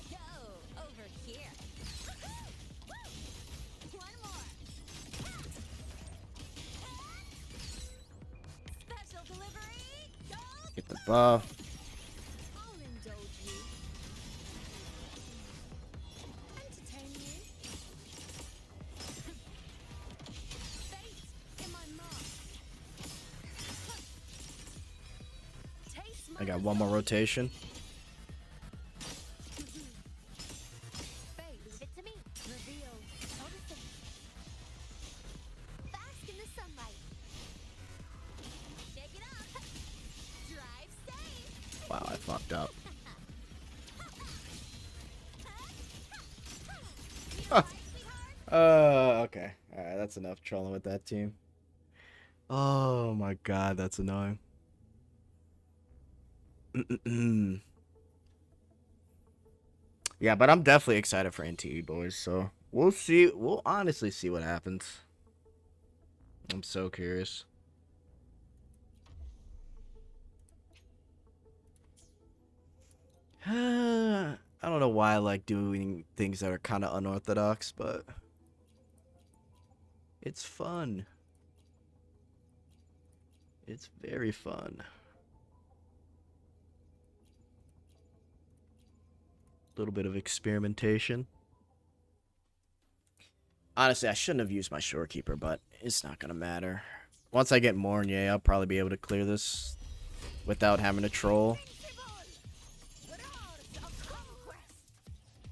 Speaker 3: Go over here. One more. Special delivery. Go.
Speaker 1: Get the buff.
Speaker 3: I'll indulge you. Entertain you. Fate in my mark. Taste my
Speaker 1: I got one more rotation.
Speaker 3: fate. Leave it to me. Revealed. Odyssey. Bask in the sunlight. Shake it up. Drive safe.
Speaker 1: Wow, I fucked up. Okay. Alright, that's enough trolling with that team. Oh my god, that's annoying. Yeah, but I'm definitely excited for NTE, boys, so we'll see. We'll honestly see what happens. I'm so curious. I don't know why I like doing things that are kind of unorthodox, but it's fun. It's very fun. A little bit of experimentation. Honestly, I shouldn't have used my shorekeeper, but it's not gonna matter. Once I get more Nye, I'll probably be able to clear this without having to troll.
Speaker 3: Roars of conquest.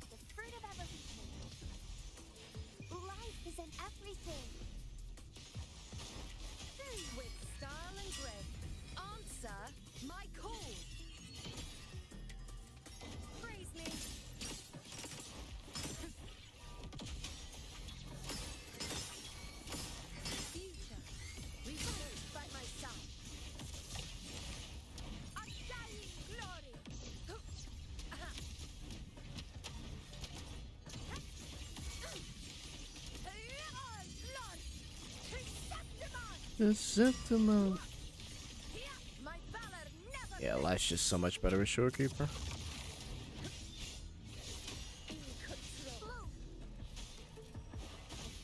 Speaker 3: The fruit of evolution. Life is in everything. With style and grit. Answer my call. Praise me. Future. Resolved by my side. Undying glory.
Speaker 1: Yeah, life's just so much better with shorekeeper.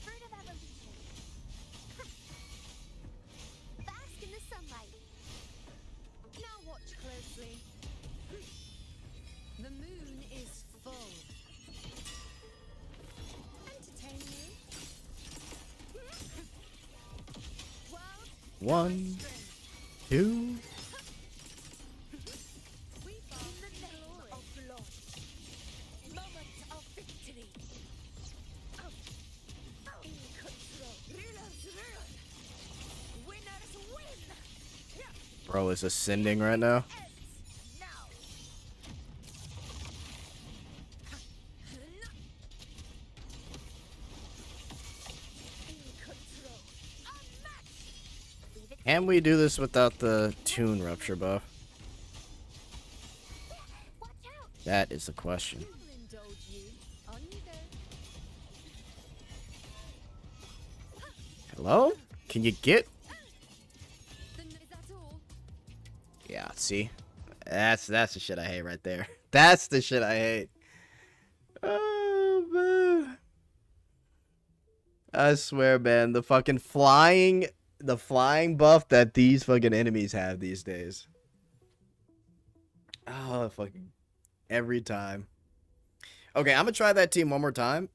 Speaker 3: Fruit of evolution. Bask in the sunlight. Now watch closely. The moon is full. Entertain you. World
Speaker 1: One, two.
Speaker 3: we found the name of blood. Moment of victory. In control. Rulers rule. Winners win.
Speaker 1: Bro is ascending right now.
Speaker 3: Ends now. In control. Unmatched. Leave it.
Speaker 1: Can we do this without the tune rupture buff?
Speaker 3: Watch out.
Speaker 1: That is the question.
Speaker 3: I'll indulge you. On you go.
Speaker 1: Hello? Can you get?
Speaker 3: Is that all?
Speaker 1: Yeah, see? That's the shit I hate right there. That's the shit I hate. Oh, man. I swear, man, the flying buff that these fucking enemies have these days. Oh, fucking every time. Okay, I'm gonna try that team one more time.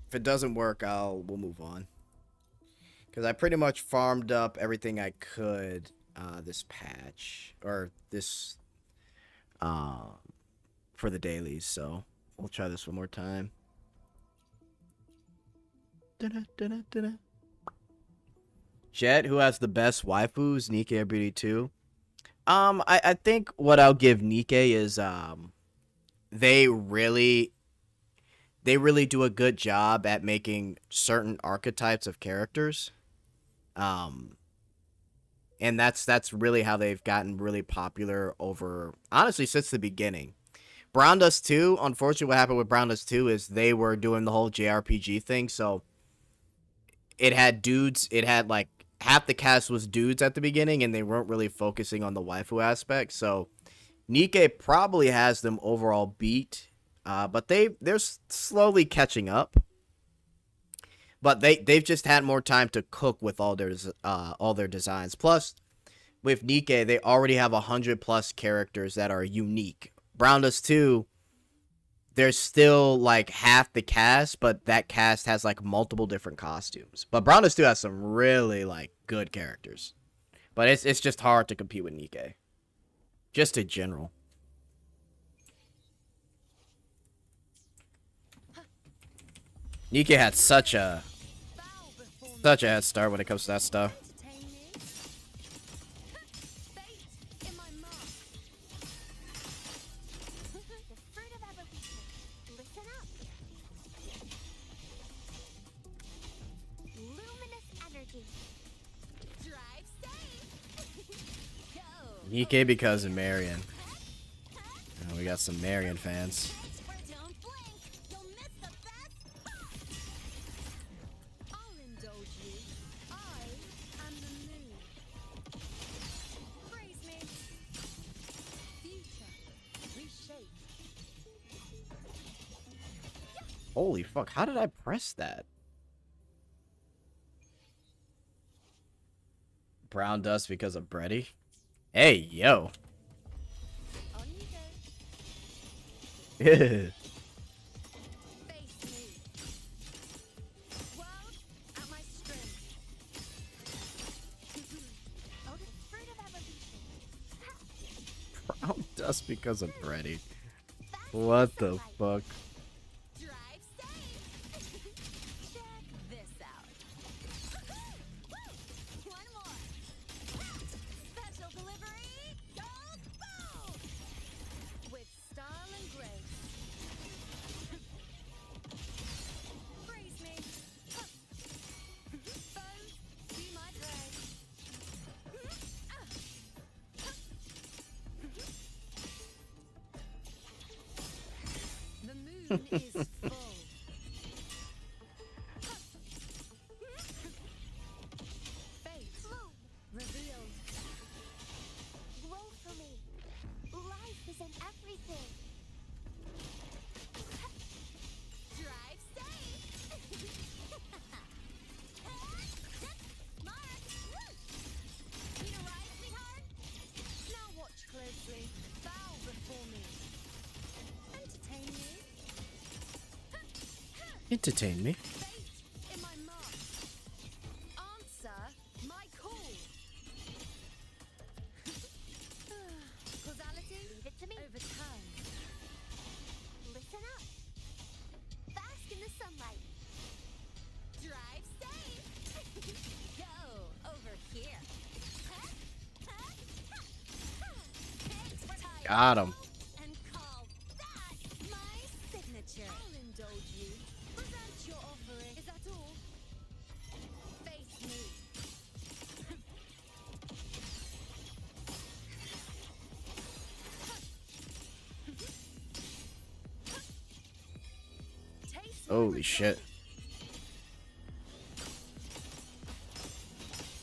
Speaker 1: If it doesn't work, we'll move on. Because I pretty much farmed up everything I could this patch, or this for the dailies, so we'll try this one more time. Jet, who has the best waifus, Nikke or Beauty 2? I think what I'll give Nikke is they really do a good job at making certain archetypes of characters. And that's really how they've gotten really popular over, honestly, since the beginning. Brown Dust 2, unfortunately what happened with Brown Dust 2 is they were doing the whole JRPG thing, so it had dudes, it had like half the cast was dudes at the beginning and they weren't really focusing on the waifu aspect, so Nikke probably has them overall beat, but they're slowly catching up. But they've just had more time to cook with all their designs. Plus, with Nikke, they already have 100+ characters that are unique. Brown Dust 2, there's still like half the cast, but that cast has like multiple different costumes. But Brown Dust 2 has some really like good characters. But it's just hard to compete with Nikke. Just in general. Nikke had such a head start when it comes to that stuff. Nikke because of Marion. Oh, we got some Marion fans. Holy fuck, how did I press that? Brown Dust because of Brady? Hey, yo. Yeah. Brown Dust because of Brady. What the fuck?
Speaker 2: Is full. Fate revealed.
Speaker 3: Grow for me. Life is in everything. Drive safe. Mark. Need a ride, sweetheart?
Speaker 2: Now watch closely. Bow before me. Entertain me.
Speaker 1: Entertain me.
Speaker 2: Fate in my mark. Answer my call. Causality,
Speaker 3: Leave it to me.
Speaker 2: overturn.
Speaker 3: Listen up. Bask in the sunlight. Drive safe. Go over here.
Speaker 1: Got him.
Speaker 3: And call that my signature.
Speaker 2: I'll indulge you. Present your offering. Is that all? Face me. Taste my
Speaker 1: Holy shit.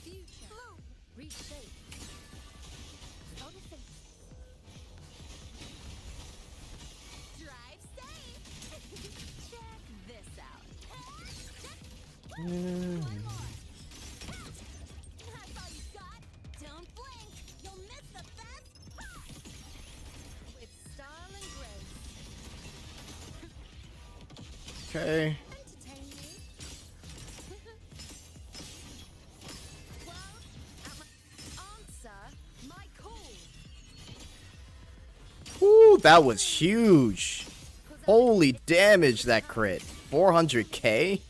Speaker 2: future. Reshape.
Speaker 3: Noticing. Drive safe.
Speaker 2: Check this out.
Speaker 3: That's all you got. Don't blink. You'll miss the best part.
Speaker 2: With style and grace.
Speaker 1: Okay.
Speaker 2: Entertain me. Well, at my answer my call.
Speaker 1: Ooh, that was huge. Holy damage that crit. 400k?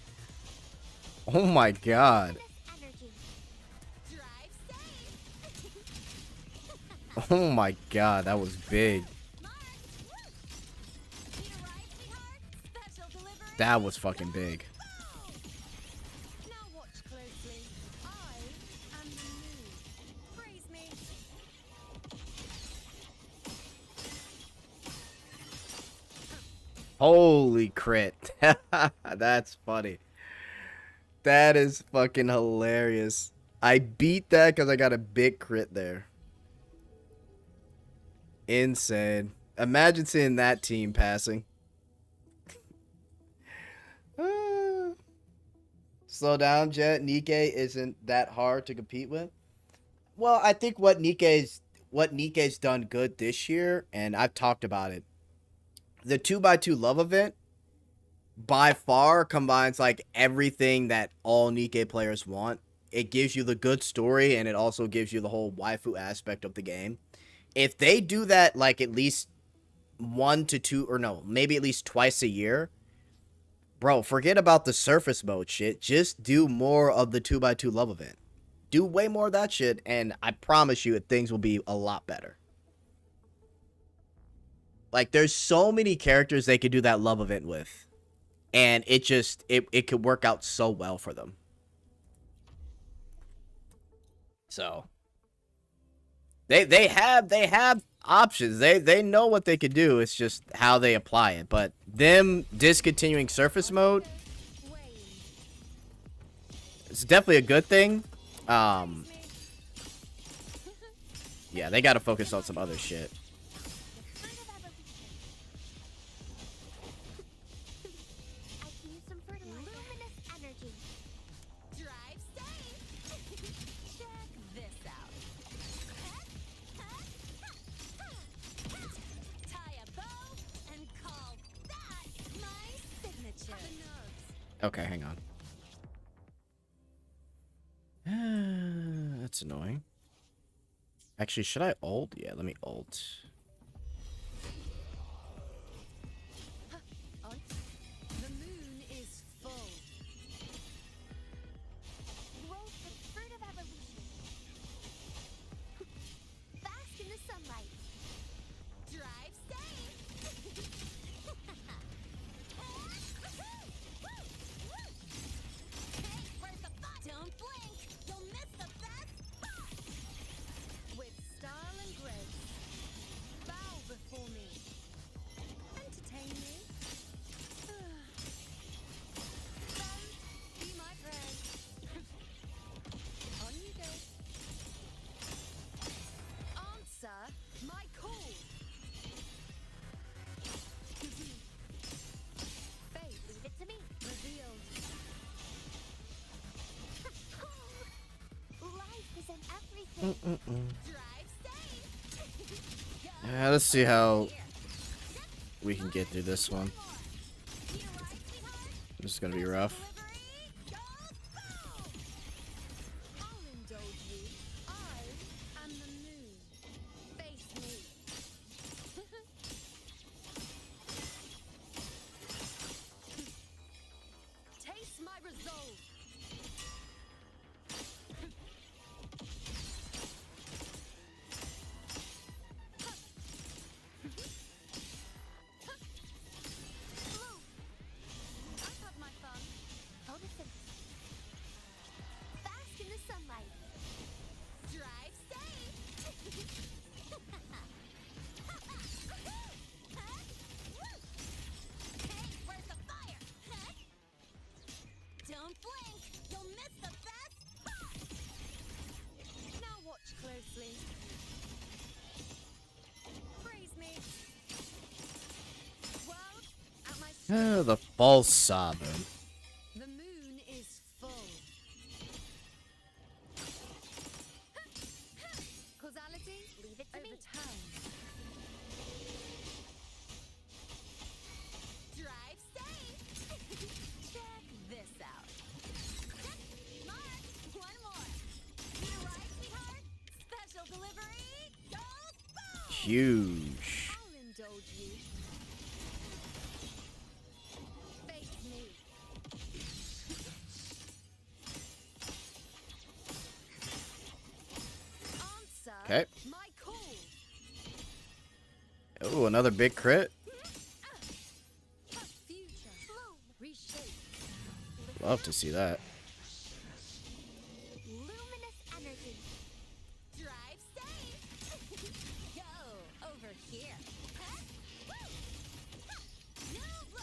Speaker 1: Oh my god.
Speaker 3: Energy. Drive safe.
Speaker 1: Oh my god, that was big.
Speaker 3: Mark. Need a ride, sweetheart? Special delivery.
Speaker 1: That was fucking big.
Speaker 2: Now watch closely. I am the moon. Praise me.
Speaker 1: Holy crit. That's funny. That is fucking hilarious. I beat that because I got a big crit there. Insane. Imagine seeing that team passing. Slow down, Jet. Nikke isn't that hard to compete with. Well, I think what Nikke's done good this year, and I've talked about it. The 2x2 love event by far combines like everything that all Nikke players want. It gives you the good story, and it also gives you the whole waifu aspect of the game. If they do that like at least 1 to 2, or no, maybe at least twice a year, bro, forget about the surface mode shit. Just do more of the 2x2 love event. Do way more of that shit, and I promise you things will be a lot better. Like, there's so many characters they could do that love event with. And it just, it could work out so well for them. So, they have options. They know what they could do. It's just how they apply it. But them discontinuing surface mode, it's definitely a good thing. Yeah, they got to focus on some other shit. Okay, hang on. That's annoying. Actually, should I ult? Yeah, let me ult.
Speaker 3: The moon is full. Growth the fruit of evolution. Bask in the sunlight. Drive safe. Don't blink. You'll miss the best spot. With style and grace. Bow before me. Entertain me. Be my friend. On you go. Answer my call. Fate, leave it to me. Revealed. Life is in everything. Drive safe.
Speaker 1: Yeah, let's see how we can get through this one. This is gonna be rough.
Speaker 3: I'll indulge you. I am the moon. Face me. Taste my resolve. I've had my fun. Photosynthesis. Bask in the sunlight. Drive safe. Hey, where's the fire? Don't blink. You'll miss the best spot. Now watch closely. Praise me. World at my
Speaker 1: The false sovereign.
Speaker 3: The moon is full. Causality, leave it to me. Drive safe. Check this out. Mark, one more. You right, sweetheart? Special delivery. Go boom.
Speaker 1: Huge.
Speaker 3: I'll indulge you. Face me. Answer
Speaker 1: Okay.
Speaker 3: my call.
Speaker 1: Oh, another big crit.
Speaker 3: Future. Bloom. Reshape.
Speaker 1: Love to see that.
Speaker 3: Luminous energy. Drive safe. Go over here. New blood.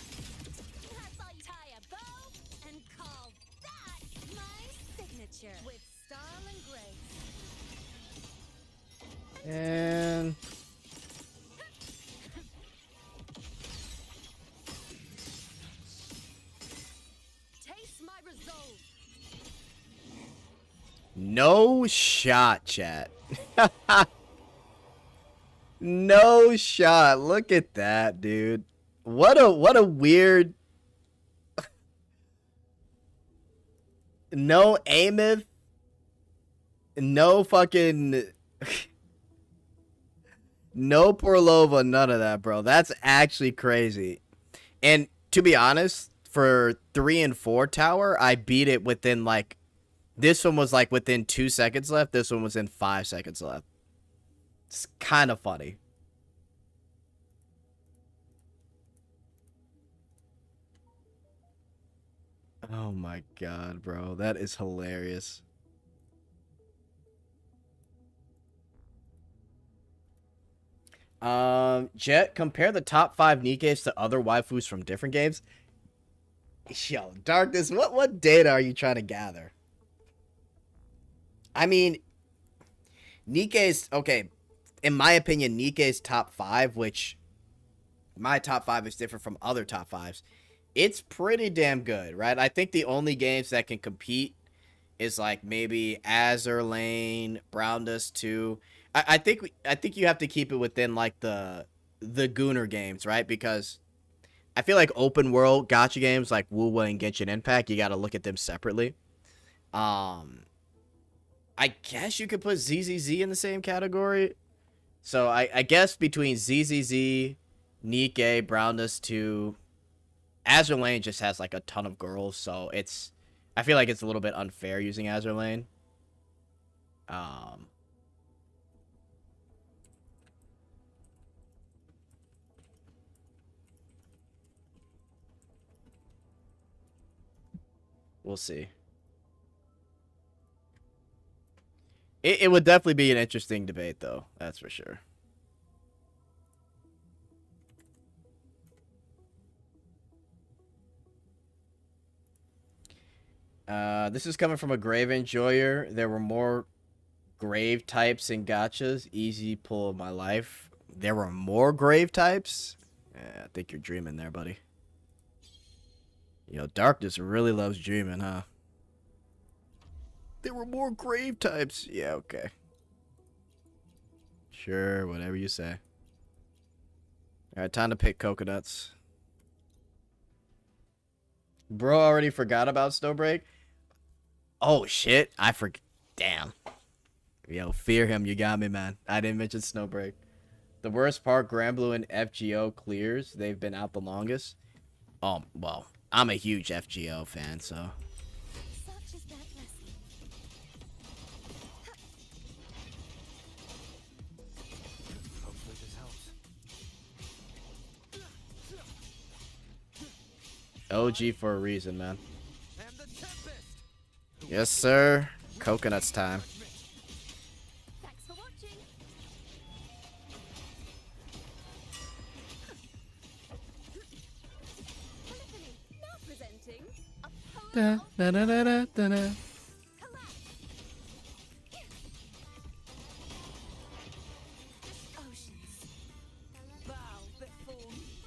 Speaker 1: And
Speaker 3: Taste my resolve.
Speaker 1: no shot, chat. No shot. Look at that, dude. What a weird. No Amith. No fucking. No Porlova, none of that, bro. That's actually crazy. And to be honest, for 3 and 4 tower, I beat it within like. This one was like within 2 seconds left. This one was in 5 seconds left. It's kind of funny. Oh my god, bro. That is hilarious. Jet, compare the top 5 Nikkes to other waifus from different games. Yo, Darkness, what data are you trying to gather? I mean, Nikke's, okay, in my opinion, Nikke's top 5, which my top 5 is different from other top 5s, it's pretty damn good, right? I think the only games that can compete is like maybe Azur Lane, Brown Dust 2. I think you have to keep it within like the Gooner games, right? Because I feel like open world gacha games like Wuwa and Genshin Impact, you got to look at them separately. I guess you could put ZZZ in the same category. So I guess between ZZZ, Nikke, Brown Dust 2, Azur Lane just has like a ton of girls, so I feel like it's a little bit unfair using Azur Lane. We'll see. It would definitely be an interesting debate, though. That's for sure. This is coming from a Grave Enjoyer. There were more grave types in gachas. Easy pull of my life. There were more grave types? Yeah, I think you're dreaming there, buddy. Yo, Darkness really loves dreaming, huh? There were more grave types. Yeah, okay. Sure, whatever you say. Alright, time to pick coconuts. Bro already forgot about Snowbreak? Oh, shit. I forgot. Damn. Yo, fear him. You got me, man. I didn't mention Snowbreak. The worst part, Granblue and FGO clears. They've been out the longest. Oh, well, I'm a huge FGO fan, so.
Speaker 3: Such is that blessing.
Speaker 4: Hopefully this helps.
Speaker 1: OG for a reason, man. Yes, sir. Coconuts time.
Speaker 3: Thanks for watching. Polyphony, now presenting a polar collapse. Oceans, bow before me.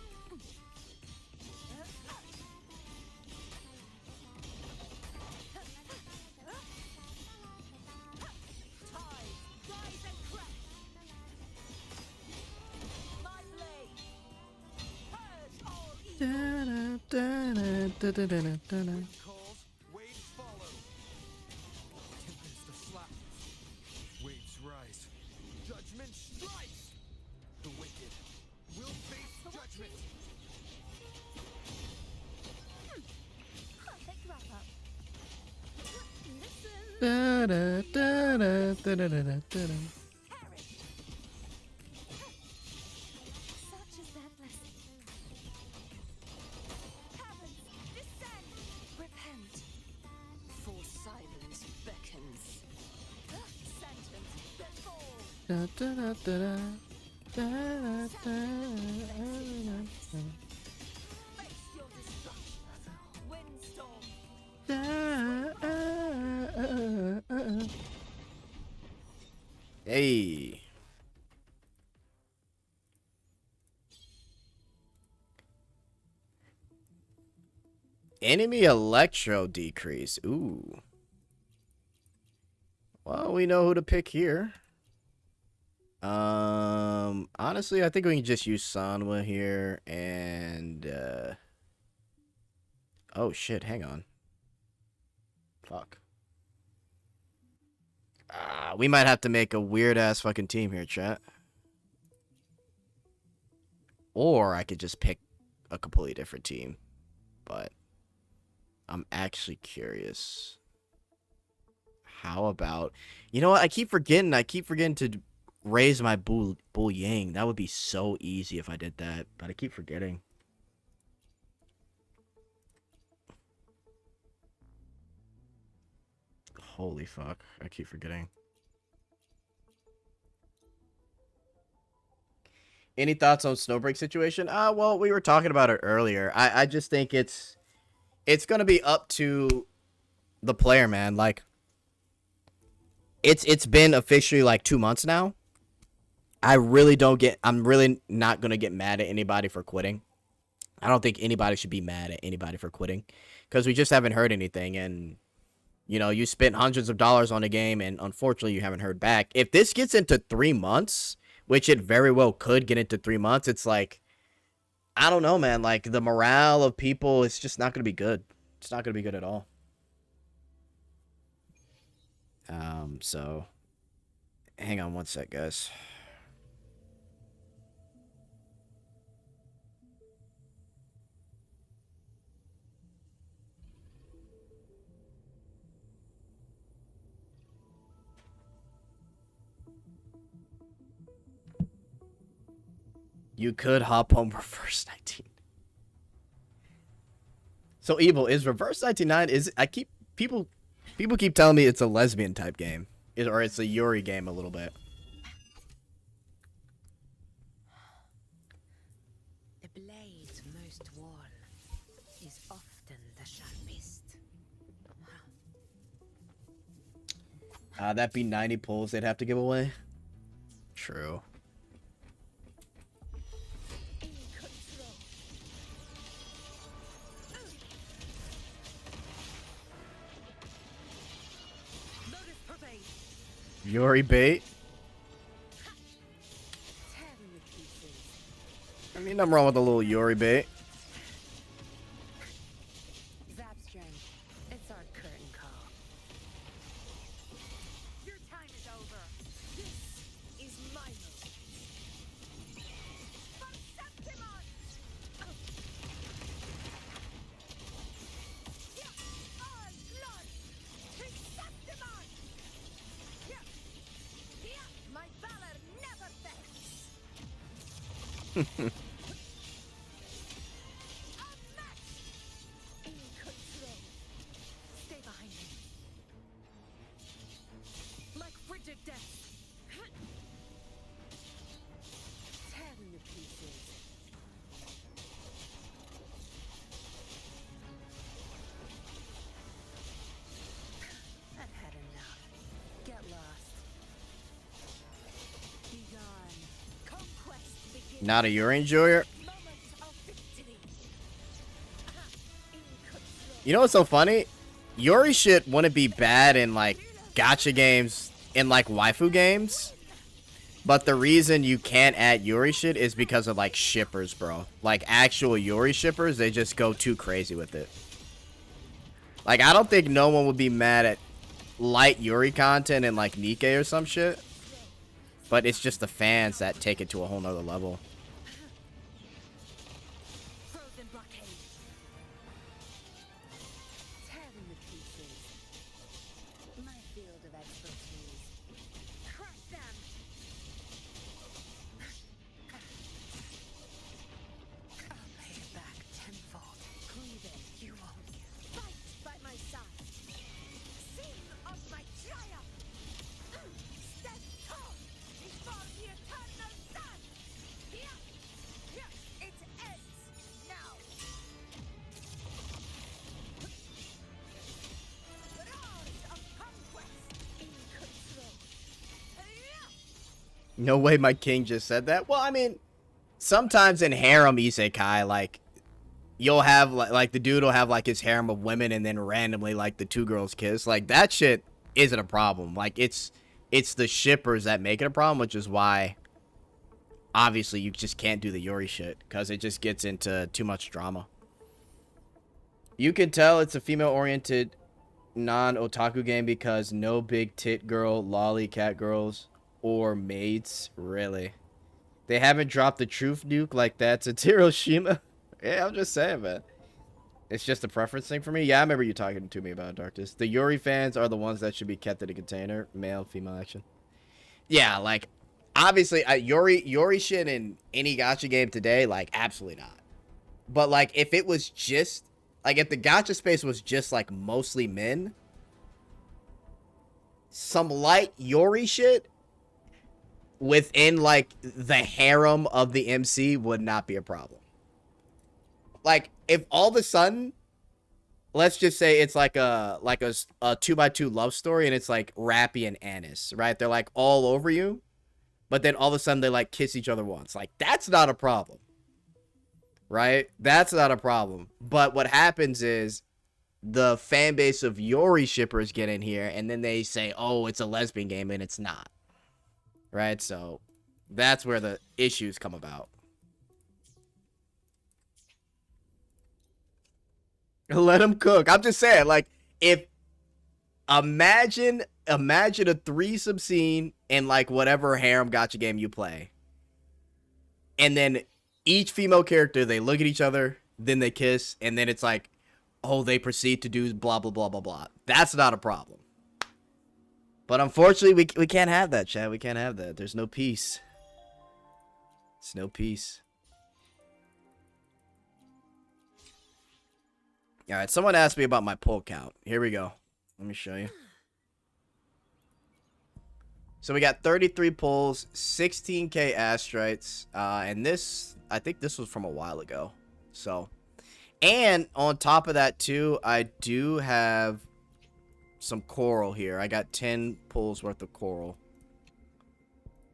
Speaker 3: Tides, rise and crash. My blade, purge all evil.
Speaker 4: Calls, waves follow. Tempest of slaps. Waves rise. Judgment strikes. The wicked will face judgment.
Speaker 3: Perfect wrap up. Listen, perish. Such is their blessing. Heavens, descend. Repent. For silence beckons. Sentence before. Face your destruction. Windstorm.
Speaker 1: Hey. Enemy electro decrease. Ooh. Well, we know who to pick here. Honestly, I think we can just use Sanwa here and oh shit, hang on. Fuck. We might have to make a weird ass fucking team here, chat. Or I could just pick a completely different team. But I'm actually curious. How about, you know what? I keep forgetting to raise my bull yang. That would be so easy if I did that, but I keep forgetting. Holy fuck, I keep forgetting. Any thoughts on Snowbreak situation? Well, we were talking about it earlier. I just think it's gonna be up to the player, man. Like, it's been officially like 2 months now. I'm really not gonna get mad at anybody for quitting. I don't think anybody should be mad at anybody for quitting, because we just haven't heard anything. And you know, you spent hundreds of dollars on a game, and unfortunately, you haven't heard back. If this gets into 3 months, which it very well could get into 3 months, it's like, I don't know, man. Like, the morale of people, it's just not gonna be good. It's not gonna be good at all. So, hang on one sec, guys. You could hop on reverse 19. So Evil is reverse 99. People keep telling me it's a lesbian type game, or it's a Yuri game a little bit.
Speaker 2: The blade most worn is often the sharpest.
Speaker 1: That'd be 90 pulls they'd have to give away. True. Yuri bait. I mean, nothing wrong with a little Yuri bait.
Speaker 2: Zap strength. It's our curtain call. Your time is over. This is my move. Perceptimon! All blood! Perceptimon! My valor never fails. In control. Stay behind me. Like frigid death. Tear into pieces. I've had enough. Get lost. Be gone. Conquest begins.
Speaker 1: Not a Yuri enjoyer.
Speaker 2: Moment of victory. In control.
Speaker 1: You know what's so funny? Yuri shit wouldn't be bad in like gacha games, in like waifu games. But the reason you can't add Yuri shit is because of like shippers, bro. Like actual Yuri shippers, they just go too crazy with it. Like, I don't think no one would be mad at light Yuri content in like Nikke or some shit. But it's just the fans that take it to a whole nother level.
Speaker 2: Frozen blockade. Tear into pieces. My field of expertise. Crush them. I'll pay it back tenfold. Cleave it. You won't. Fight by my side. Scene of my triumph. Stand tall before the eternal sun. Here. It ends now. Roars of conquest in control.
Speaker 1: No way my king just said that. Well, I mean, sometimes in harem isekai, like, you'll have like the dude will have like his harem of women, and then randomly like the two girls kiss. Like that shit isn't a problem. Like it's the shippers that make it a problem, which is why obviously you just can't do the Yuri shit, because it just gets into too much drama. You can tell it's a female-oriented non-otaku game because no big tit girl, lolly cat girls, or maids. Really? They haven't dropped the truth nuke like that to Hiroshima? Yeah, I'm just saying, man. It's just a preference thing for me. Yeah, I remember you talking to me about Darkness. The Yuri fans are the ones that should be kept in a container. Male, female action. Yeah, like, obviously, Yuri shit in any gacha game today, like, absolutely not. But, like, if it was just, like, if the gacha space was just, like, mostly men, some light Yuri shit within, like, the harem of the MC would not be a problem. Like, if all of a sudden, let's just say it's like a 2x2 love story, and it's, like, Rappy and Anis, right? They're, like, all over you, but then all of a sudden they, like, kiss each other once. Like, that's not a problem. Right? That's not a problem. But what happens is the fan base of Yuri shippers get in here, and then they say, oh, it's a lesbian game, and it's not. Right? So that's where the issues come about. Let them cook. I'm just saying, like, if imagine a threesome scene in, like, whatever harem gacha game you play, and then each female character, they look at each other, then they kiss, and then it's like, oh, they proceed to do blah, blah, blah, blah, blah. That's not a problem. But unfortunately, we can't have that, chat. We can't have that. There's no peace. It's no peace. All right, someone asked me about my pull count. Here we go. Let me show you. So we got 33 pulls, 16k astrites, and this, I think this was from a while ago. So, and on top of that too, I do have some coral here. I got 10 pulls worth of coral.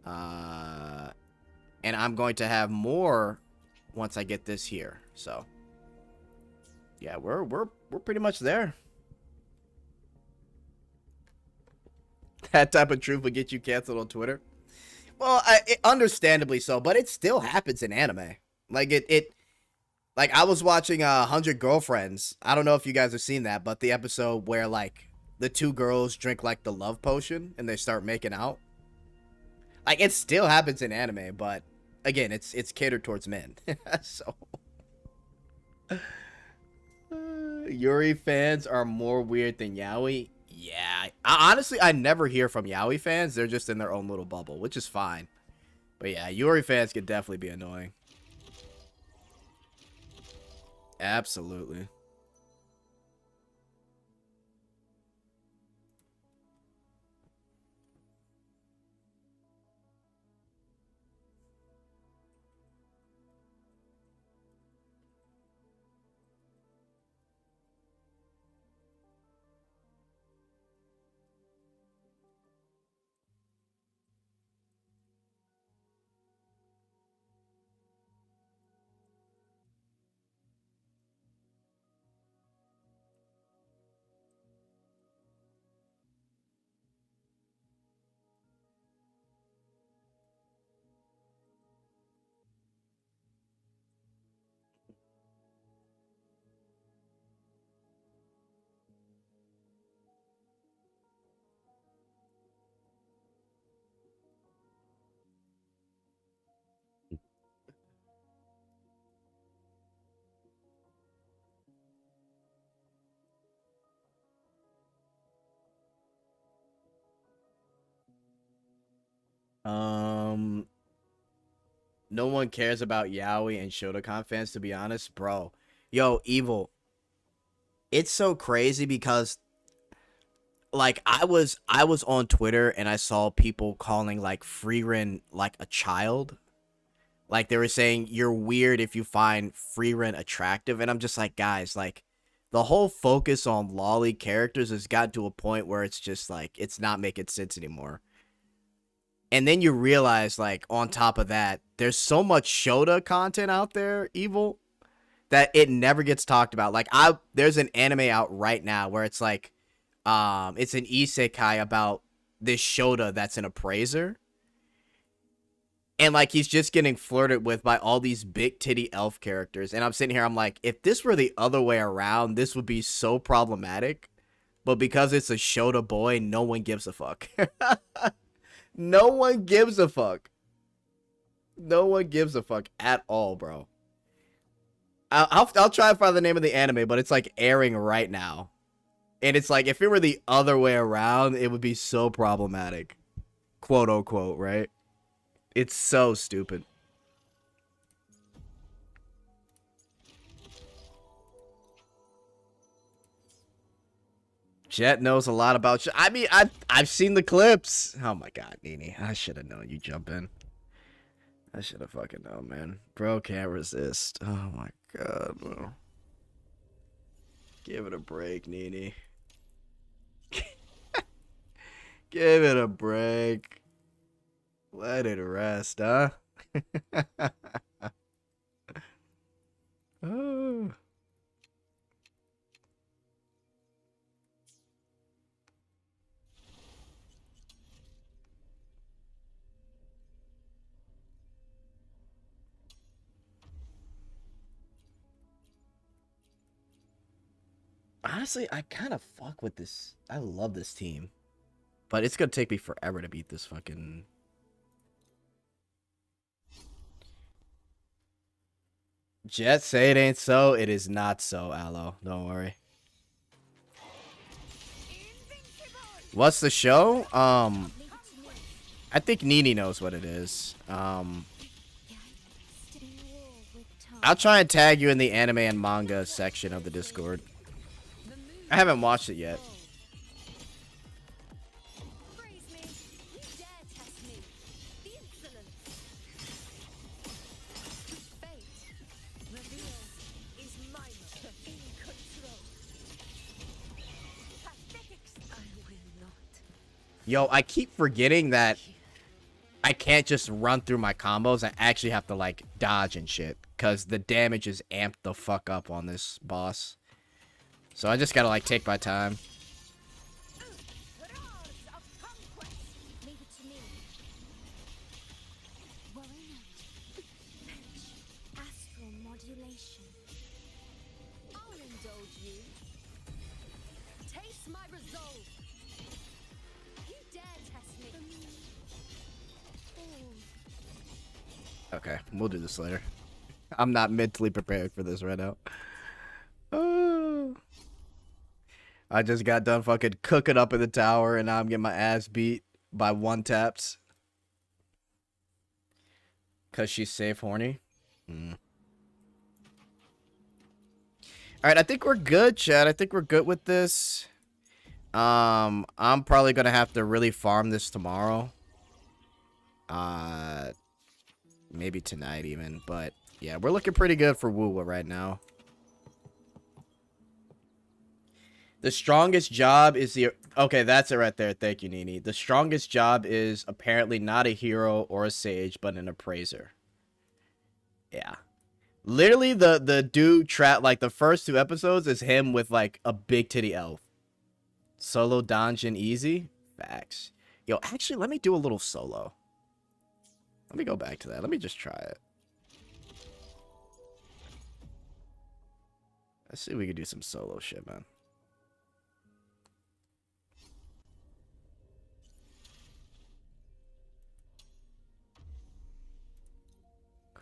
Speaker 1: And I'm going to have more once I get this here. So, yeah, we're pretty much there. That type of truth would get you canceled on Twitter. Well, understandably so, but it still happens in anime. Like like I was watching 100 Girlfriends. I don't know if you guys have seen that, but the episode where like the two girls drink like the love potion and they start making out. Like it still happens in anime, but again, it's catered towards men. So Yuri fans are more weird than yaoi. Yeah, honestly, I never hear from yaoi fans. They're just in their own little bubble, which is fine. But yeah, Yuri fans could definitely be annoying. Absolutely. No one cares about yaoi and Shotokan fans, to be honest, bro. Yo, Evil. It's so crazy because like I was on Twitter and I saw people calling like Freerin like a child. Like they were saying you're weird if you find Freerin attractive, and I'm just like, guys, like the whole focus on lolly characters has gotten to a point where it's just like it's not making sense anymore. And then you realize, like, on top of that, there's so much Shota content out there, Evil, that it never gets talked about. Like there's an anime out right now where it's like it's an isekai about this Shota that's an appraiser. And like he's just getting flirted with by all these big titty elf characters. And I'm sitting here, I'm like, if this were the other way around, this would be so problematic. But because it's a Shota boy, no one gives a fuck. No one gives a fuck. No one gives a fuck at all, bro. I'll try to find the name of the anime, but it's like airing right now. And it's like, if it were the other way around, it would be so problematic. Quote unquote, right? It's so stupid. Jet knows a lot about I mean, I've seen the clips. Oh my god, Nini. I should have known you jump in. I should have fucking known, man. Bro can't resist. Oh my god, bro. Give it a break, Nini. Give it a break. Let it rest, huh? Oh. Honestly, I kind of fuck with this. I love this team. But it's going to take me forever to beat this fucking... Jet, say it ain't so. It is not so, Aloe. Don't worry. What's the show? I think Nini knows what it is. I'll try and tag you in the anime and manga section of the Discord. I haven't watched it yet. Yo, I keep forgetting that I can't just run through my combos. I actually have to, like, dodge and shit. Because the damage is amped the fuck up on this boss. So I just gotta, like, take my time. Okay, we'll do this later. I'm not mentally prepared for this right now. I just got done fucking cooking up in the tower, and now I'm getting my ass beat by one taps. Cause she's safe horny. Alright, I think we're good, Chad. I think we're good with this. I'm probably gonna have to really farm this tomorrow. Maybe tonight even, but yeah, we're looking pretty good for Wuwa right now. The strongest job is the... Okay, that's it right there. Thank you, Nini. The strongest job is apparently not a hero or a sage, but an appraiser. Yeah. Literally, the dude like, the first 2 episodes is him with, like, a big titty elf. Solo dungeon easy? Facts. Yo, actually, let me do a little solo. Let me go back to that. Let me just try it. Let's see if we can do some solo shit, man.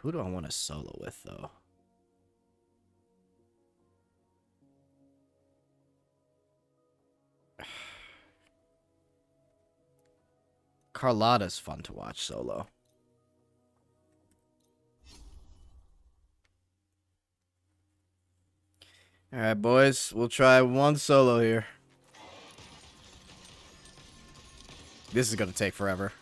Speaker 1: Who do I want to solo with, though? Carlotta's fun to watch solo. Alright, boys. We'll try one solo here. This is gonna take forever.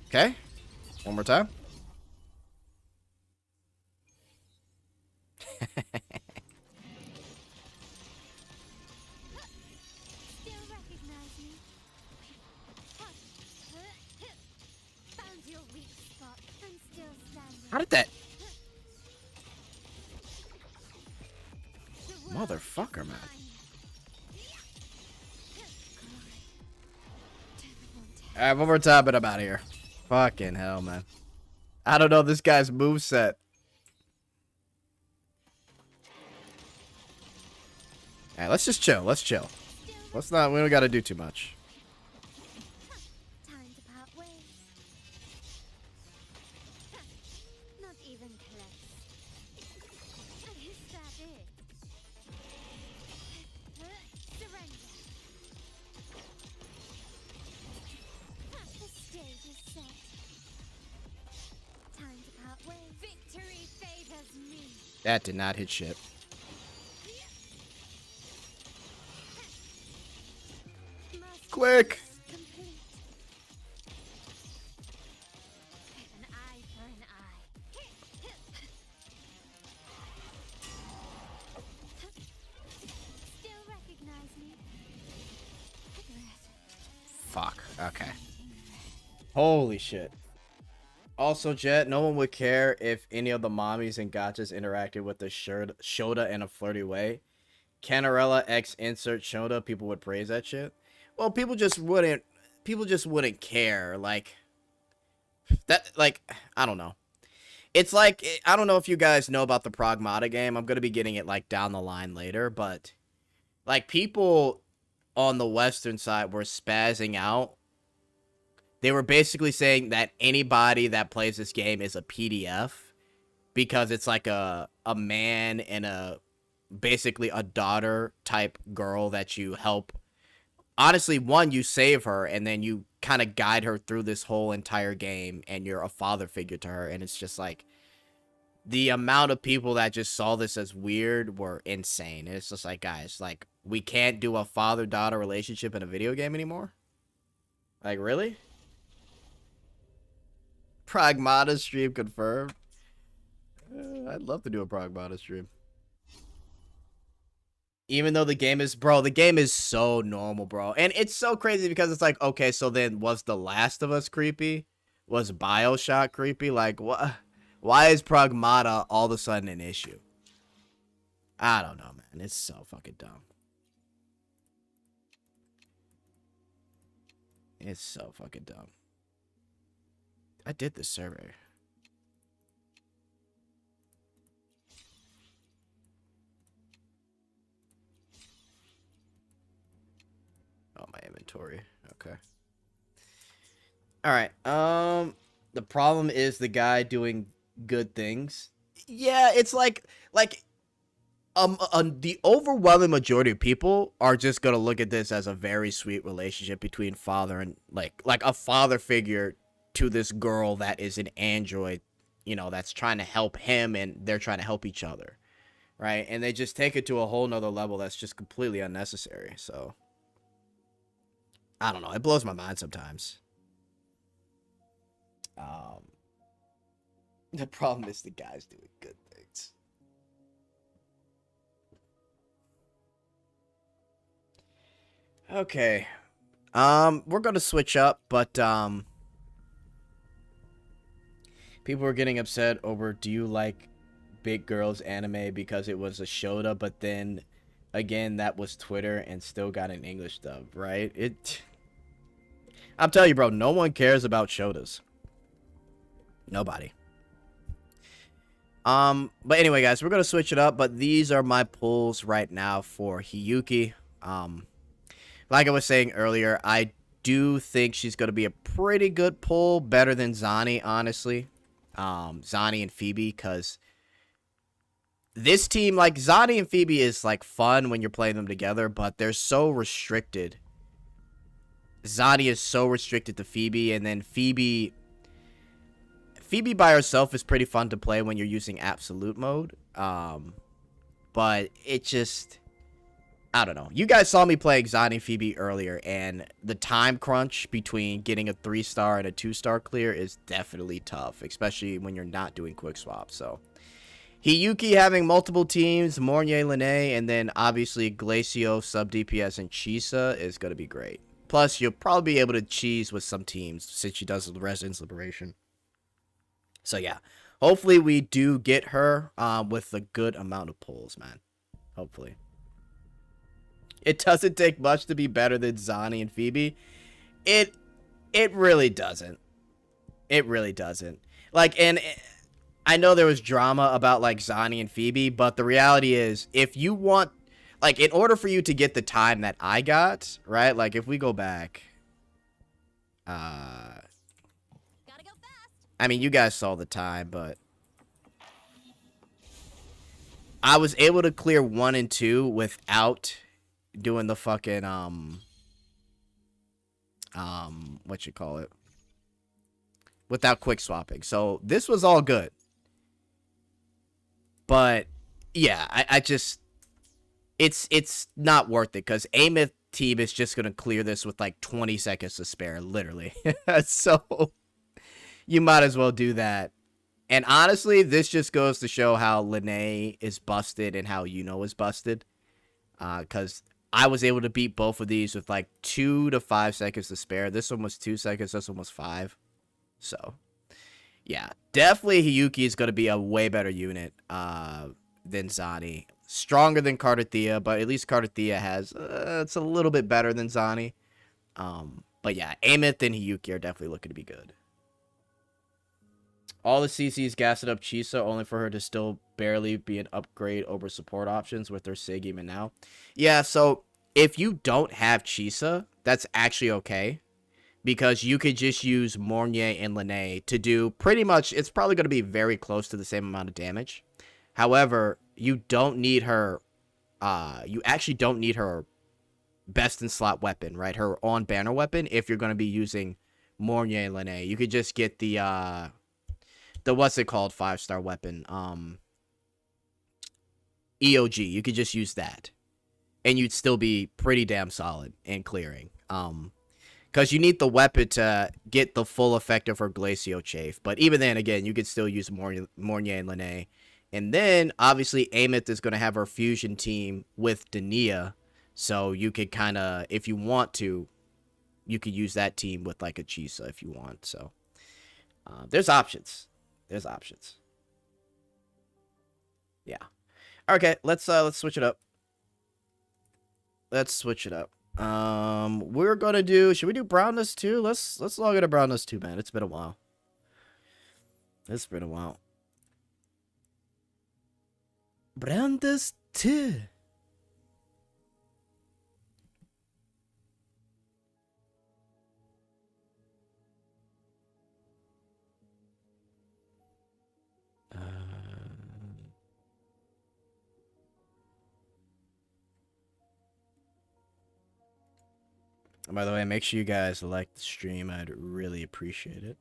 Speaker 1: Okay. One more time. How did that... Motherfucker, man. Alright, one more time, but I'm out of here. Fucking hell, man. I don't know this guy's moveset. Alright, let's just chill. Let's chill. Let's not... We don't gotta do too much.
Speaker 3: Time to part ways. Not even close. Is that it? Surrender. The stage is set. Time to part ways. Victory favors me.
Speaker 1: That did not hit shit. Quick!
Speaker 3: Complete. An eye for an eye. Still recognize me?
Speaker 1: Fuck. Okay. Holy shit. Also, Jet, no one would care if any of the mommies and gachas interacted with the Shota in a flirty way. Canarella X insert Shota, people would praise that shit. Well, people just wouldn't care. Like, that, like, I don't know. It's like, I don't know if you guys know about the Pragmata game. I'm going to be getting it, like, down the line later. But, like, people on the Western side were spazzing out. They were basically saying that anybody that plays this game is a PDF. Because it's like a man and a, basically a daughter type girl that you help. Honestly, one, you save her, and then you kind of guide her through this whole entire game, and you're a father figure to her, and it's just like, the amount of people that just saw this as weird were insane. And it's just like, guys, like, we can't do a father-daughter relationship in a video game anymore? Like, really? Pragmata stream confirmed. I'd love to do a Pragmata stream. Even though the game is, bro, the game is so normal, bro. And it's so crazy because it's like, okay, so then was The Last of Us creepy? Was BioShock creepy? Like, what? Why is Pragmata all of a sudden an issue? I don't know, man. It's so fucking dumb. It's so fucking dumb. I did this survey. Oh, my inventory. Okay. All right. The problem is the guy doing good things. Yeah, it's like the overwhelming majority of people are just gonna look at this as a very sweet relationship between father and like a father figure to this girl that is an android, you know, that's trying to help him and they're trying to help each other, right? And they just take it to a whole nother level that's just completely unnecessary. So I don't know. It blows my mind sometimes. The problem is the guy's doing good things. Okay. We're gonna switch up, but people were getting upset over, do you like big girls anime because it was a Shota, but then again that was Twitter and still got an English dub, right? I'm telling you, bro, no one cares about Shotas. Nobody. But anyway, guys, we're gonna switch it up, but these are my pulls right now for Hiyuki. Like I was saying earlier, I do think she's gonna be a pretty good pull, better than Zani, honestly. Zani and Phoebe, because this team, like, Zani and Phoebe is, like, fun when you're playing them together, but they're so restricted. Zani is so restricted to Phoebe, and then Phoebe by herself is pretty fun to play when you're using absolute mode. But it just, I don't know. You guys saw me playing Zani and Phoebe earlier, and the time crunch between getting a 3-star and a 2-star clear is definitely tough, especially when you're not doing quick swap. So Hiyuki having multiple teams, Mornier, Lene, and then obviously Glacio, Sub DPS, and Chisa is going to be great. Plus, you'll probably be able to cheese with some teams since she does the Residence Liberation. So yeah, Hopefully we do get her with a good amount of pulls, man. Hopefully. It doesn't take much to be better than Zani and Phoebe. It really doesn't. It really doesn't. Like, and I know there was drama about like Zani and Phoebe, but the reality is, if you want, like, in order for you to get the time that I got, right? Like, if we go back,
Speaker 3: Gotta go fast.
Speaker 1: I mean, you guys saw the time, but I was able to clear 1 and 2 without doing the fucking what you call it, without quick swapping. So this was all good. But yeah, I just, it's not worth it, because Amith team is just gonna clear this with like 20 seconds to spare, literally. So you might as well do that. And honestly, this just goes to show how Lene is busted and how Yuno is busted. Because I was able to beat both of these with like 2 to 5 seconds to spare. This one was 2 seconds, this one was 5. So yeah, definitely Hiyuki is going to be a way better unit than Zani. Stronger than Cardathea, but at least Cardathea has, it's a little bit better than Zani. But yeah, Amith and Hiyuki are definitely looking to be good. All the CCs gassed up Chisa only for her to still barely be an upgrade over support options with her Sig even now. Yeah, so if you don't have Chisa, that's actually okay. Because you could just use Mornier and Lene to do pretty much, it's probably going to be very close to the same amount of damage. However, you don't need her, you actually don't need her best in slot weapon, right? Her on banner weapon, if you're going to be using Mornier and Lene. You could just get the what's it called, 5-star weapon, EOG. You could just use that, and you'd still be pretty damn solid in clearing. Because you need the weapon to get the full effect of her Glacio Chafe. But even then, again, you could still use Mornier and Lene. And then, obviously, Amith is going to have her fusion team with Dania. So you could kind of, if you want to, you could use that team with, like, a Chisa if you want. So, there's options. There's options. Yeah. Okay, let's switch it up. Let's switch it up. We're gonna do, should we do brownness too? Let's log into brownness too, man. It's been a while. It's been a while. Brownness too. By the way, make sure you guys like the stream. I'd really appreciate it.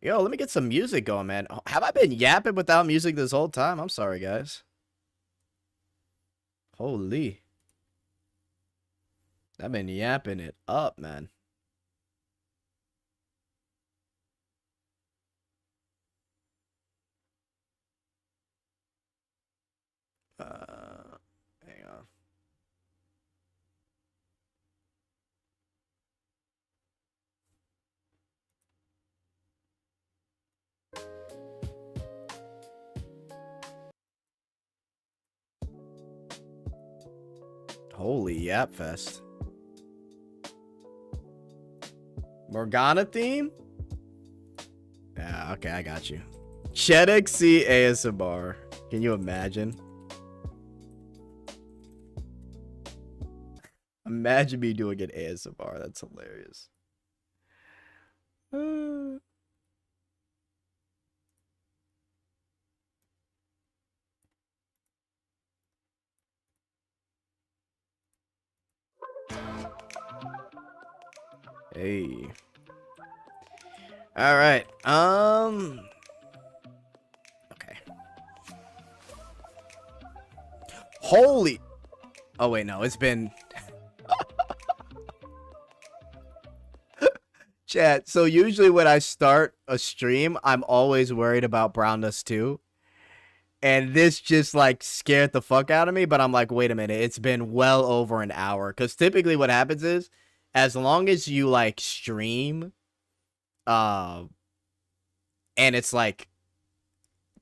Speaker 1: Yo, let me get some music going, man. Have I been yapping without music this whole time? I'm sorry, guys. Holy. I've been yapping it up, man. Hang on. Holy Yap Fest. Morgana theme? Yeah, okay, I got you. Chedek C ASMR. Can you imagine? Imagine me doing an ASMR. That's hilarious. Hey. All right. Okay. Holy. Oh wait, no. It's been Chat. So usually when I start a stream, I'm always worried about brownness too. And this just like scared the fuck out of me, but I'm like, wait a minute, it's been well over an hour. Because typically what happens is, as long as you like stream and it's like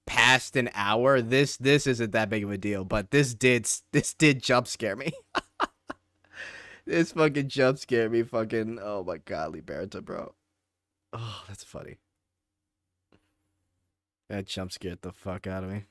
Speaker 1: past an hour, this isn't that big of a deal, but this did jump scare me. This fucking jump scare me. Fucking, oh my god, Liberta, bro. Oh, that's funny. That jump scared the fuck out of me.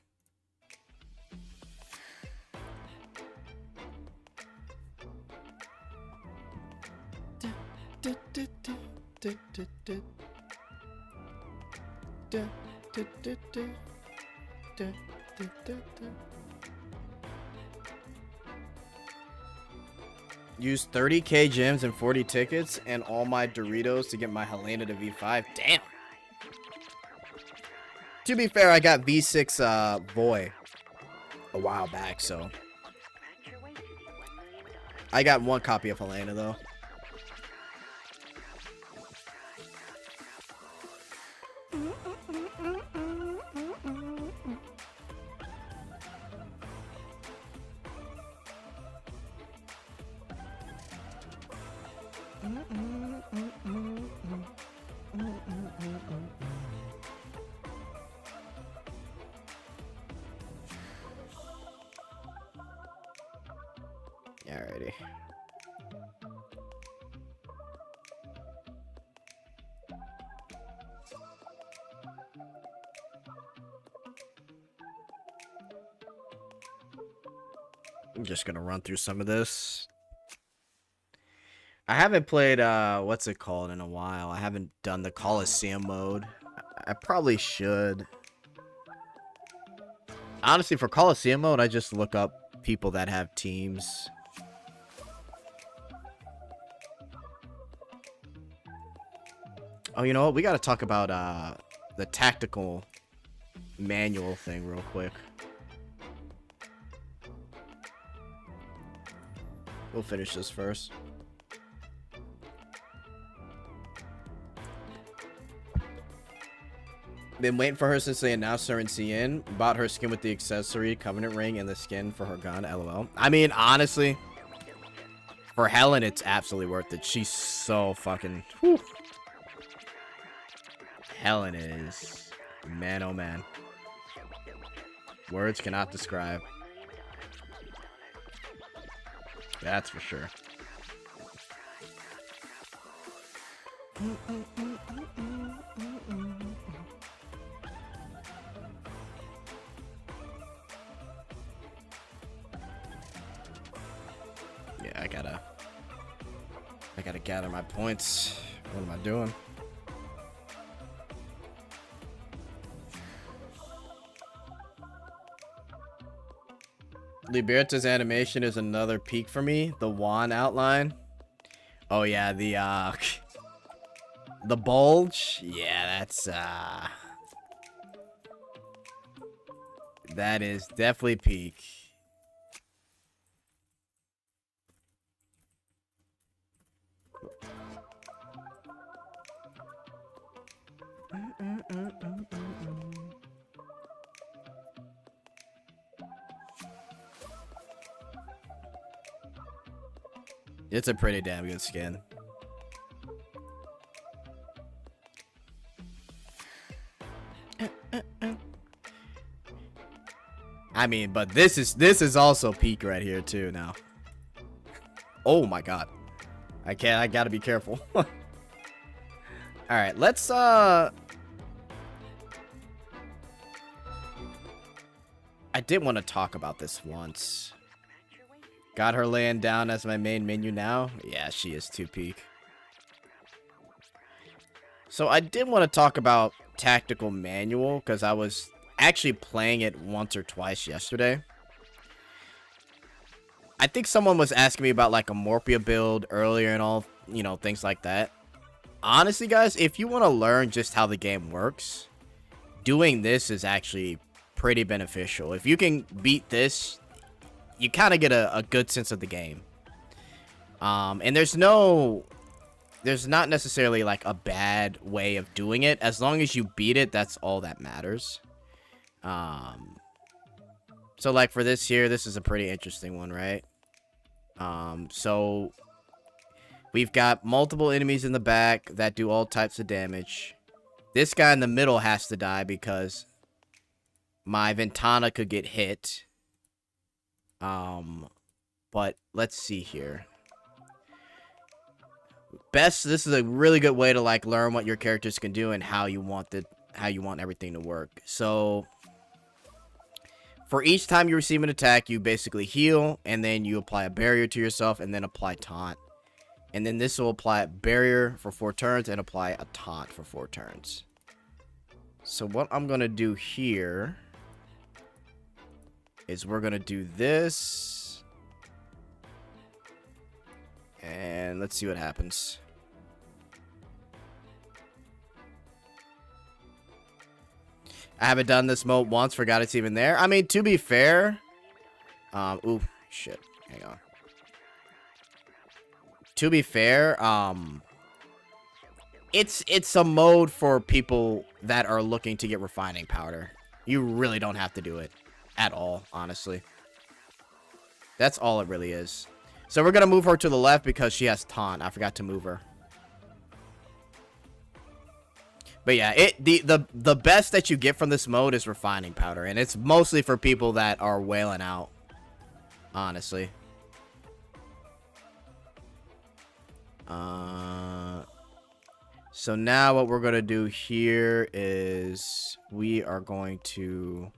Speaker 1: Use 30k gems and 40 tickets and all my Doritos to get my Helena to V5. Damn. To be fair, I got V6 Boy a while back, so I got one copy of Helena though. Alrighty. I'm just gonna run through some of this. I haven't played what's it called in a while. I haven't done the Coliseum mode. I probably should. Honestly, for Coliseum mode, I just look up people that have teams. Oh, you know what? We gotta talk about the tactical manual thing real quick. We'll finish this first. Been waiting for her since they announced her in CN. Bought her skin with the accessory, Covenant ring, and the skin for her gun. LOL. I mean, honestly, for Helen, it's absolutely worth it. She's so fucking... Whew. Helen is... Man, oh man. Words cannot describe. That's for sure. Yeah, I gotta gather my points. What am I doing? Liberta's animation is another peak for me. The wand outline. Oh yeah, the bulge. Yeah, that is definitely peak. It's a pretty damn good skin. I mean, but this is also peak right here too now. Oh my god. I gotta be careful. Alright, let's I did want to talk about this once. Got her laying down as my main menu now. Yeah, she is 2 peak. So I did want to talk about tactical manual because I was actually playing it once or twice yesterday. I think someone was asking me about like a Morpia build earlier and all, you know, things like that. Honestly, guys, if you want to learn just how the game works, doing this is actually pretty beneficial. If you can beat this, you kind of get a good sense of the game. And there's not necessarily like a bad way of doing it. As long as you beat it, that's all that matters. So like for this here, this is a pretty interesting one, right? So We've got multiple enemies in the back that do all types of damage. This guy in the middle has to die because my Ventana could get hit. But let's see here. This is a really good way to like learn what your characters can do and how you want everything to work. So for each time you receive an attack, you basically heal, and then you apply a barrier to yourself, and then apply taunt. And then this will apply a barrier for 4 turns and apply a taunt for 4 turns. So what I'm going to do here is we're going to do this. And let's see what happens. I haven't done this mode once, forgot it's even there. I mean, to be fair... ooh, shit. Hang on. To be fair, it's a mode for people that are looking to get refining powder. You really don't have to do it at all, honestly. That's all it really is. So we're gonna move her to the left because she has taunt. I forgot to move her. But yeah, the best that you get from this mode is refining powder, and it's mostly for people that are wailing out, honestly. So now what we're gonna do here is we are going to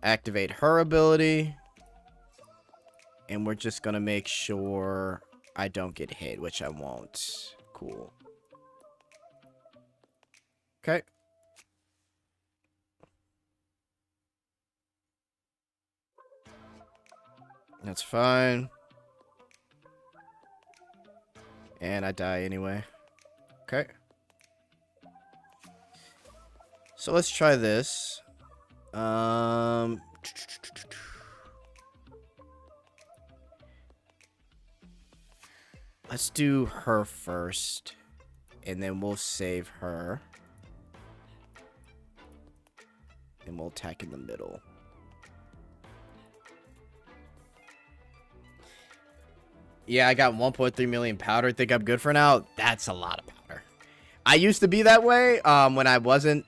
Speaker 1: activate her ability, and we're just gonna make sure I don't get hit, which I won't. Cool. Okay. That's fine. And I die anyway. Okay. So let's try this. Let's do her first, and then we'll save her. And we'll attack in the middle. Yeah, I got 1.3 million powder. Think I'm good for now? That's a lot of powder. I used to be that way when I wasn't,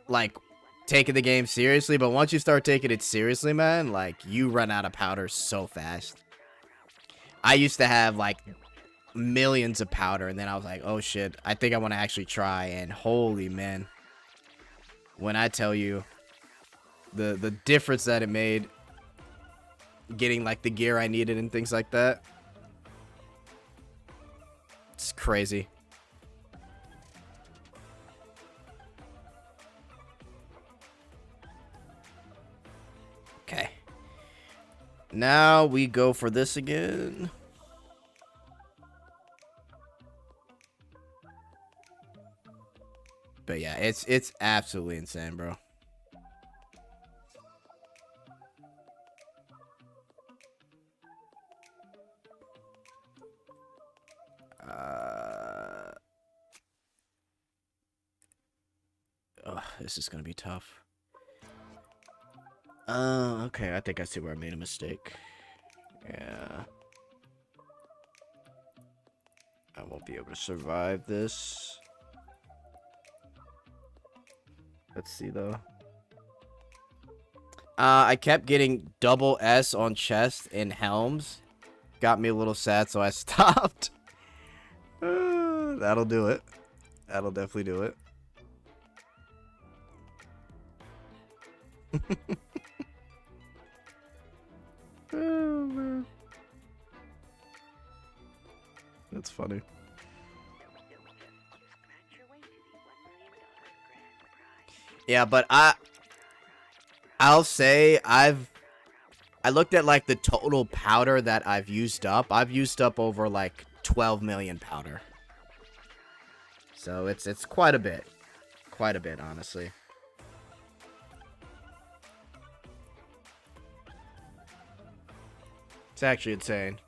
Speaker 1: like, taking the game seriously. But once you start taking it seriously, man, like, you run out of powder so fast. I used to have, like, millions of powder. And then I was like, oh, shit. I think I want to actually try. And holy, man. When I tell you the difference that it made getting, like, the gear I needed and things like that. It's crazy. Okay. Now we go for this again. But yeah, it's absolutely insane, bro. This is gonna be tough. Okay, I think I see where I made a mistake. Yeah. I won't be able to survive this. Let's see, though. I kept getting double S on chest and helms. Got me a little sad, so I stopped. That'll do it. That'll definitely do it. Oh, man. That's funny. Yeah, but I'll say I looked at like the total powder that I've used up. I've used up over like 12 million powder. So it's quite a bit. Quite a bit, honestly. It's actually insane.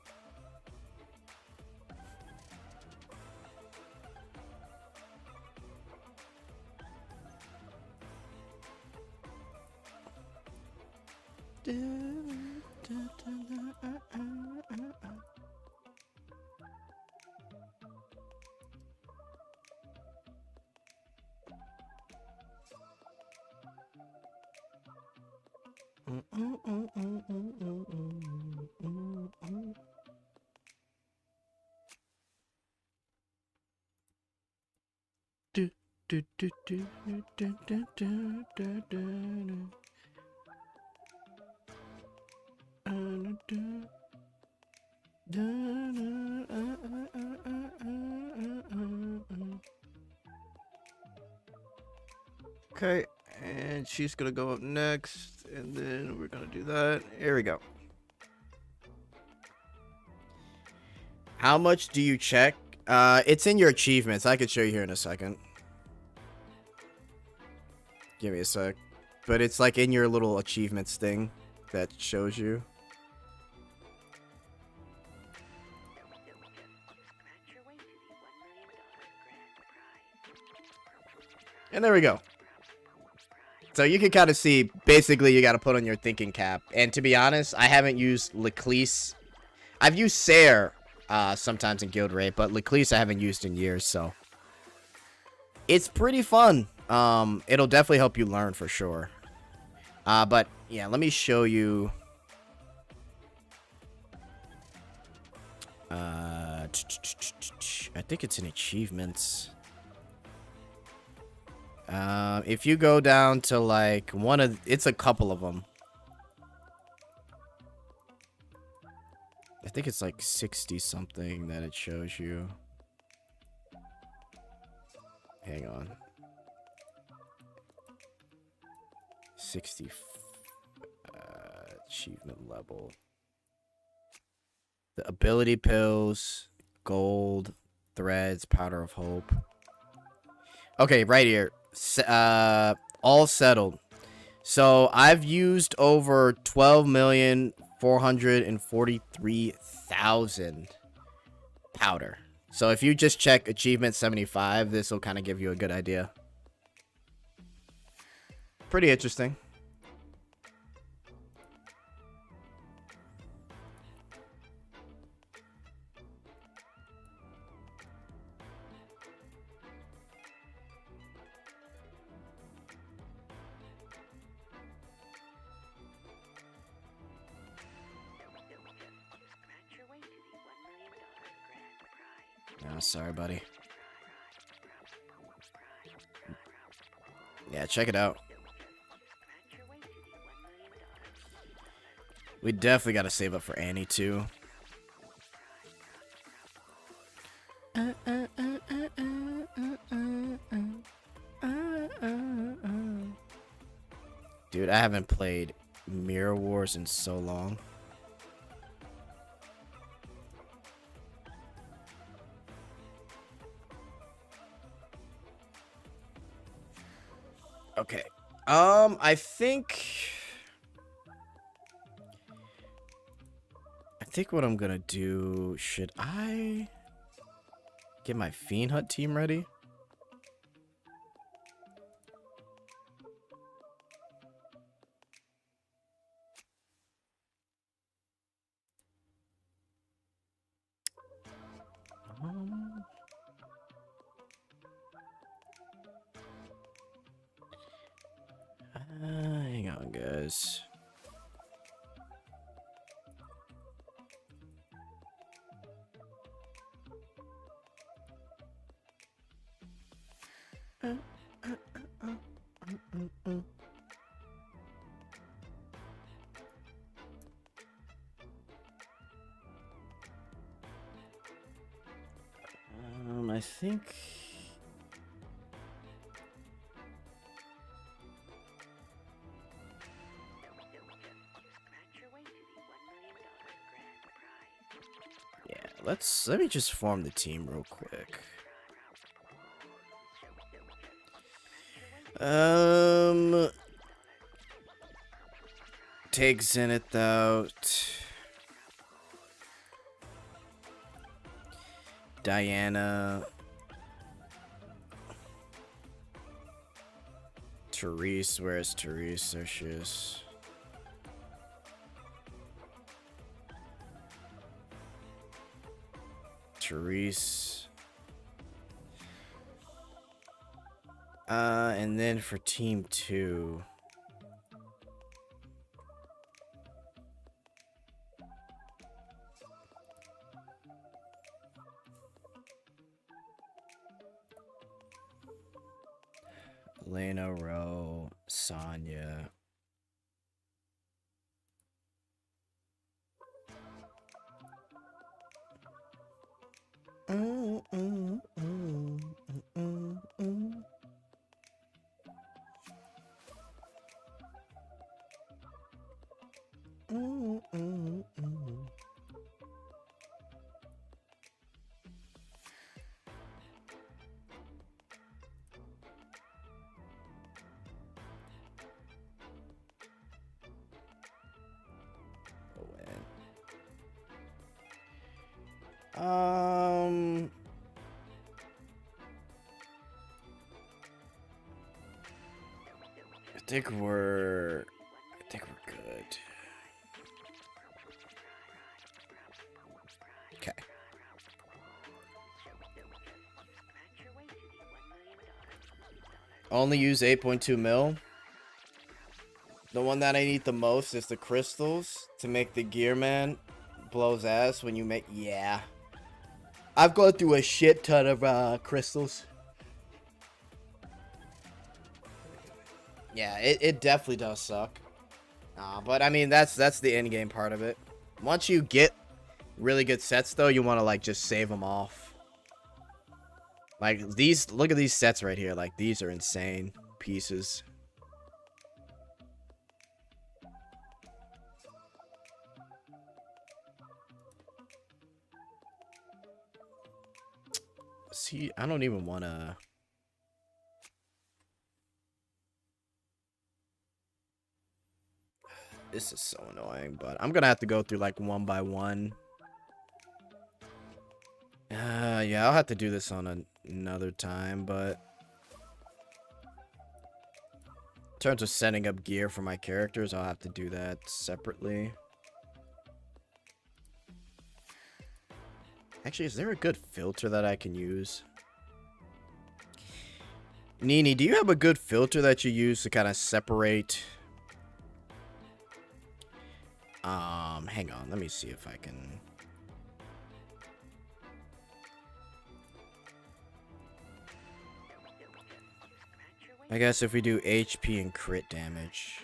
Speaker 1: Okay, and she's gonna go up next, and then we're gonna do that. Here we go. How much do you check? It's in your achievements. I could show you here in a second. Give me a sec. But it's like in your little achievements thing that shows you. And there we go. So you can kind of see, basically, you got to put on your thinking cap. And to be honest, I haven't used Leclerc. I've used Sayer sometimes in Guild Raid, but Leclerc I haven't used in years, so. It's pretty fun. It'll definitely help you learn for sure. But, yeah, let me show you. I think it's in achievements. If you go down to like it's a couple of them. I think it's like 60 something that it shows you. Hang on. 60 achievement level. The ability pills, gold, threads, powder of hope. Okay, right here. All settled. So I've used over 12,443,000 powder. So if you just check achievement 75, this will kind of give you a good idea. Pretty interesting. Oh, sorry, buddy. Yeah, check it out. We definitely got to save up for Annie, too. Dude, I haven't played Mirror Wars in so long. Okay. I think what I'm gonna do, should I get my Fiend Hut team ready? Hang on, guys. I think. Yeah, let me just form the team real quick. Take Zenith out. Diana. Therese, where's Therese? There she is. Therese. And then for team 2. Lena, Ro, Sonya. I think we're good. Okay. Only use 8.2 mil. The one that I need the most is the crystals to make the gear man blows ass when you make. Yeah. I've gone through a shit ton of crystals. Yeah, it definitely does suck. But I mean, that's the end game part of it. Once you get really good sets, though, you want to like just save them off. Like these, look at these sets right here. Like these are insane pieces. See, I don't even want to. This is so annoying, but I'm gonna have to go through like one by one. Yeah, I'll have to do this on another time, but in terms of setting up gear for my characters, I'll have to do that separately. Actually, is there a good filter that I can use? Nini, do you have a good filter that you use to kind of separate? Hang on, let me see if I can. I guess if we do HP and crit damage.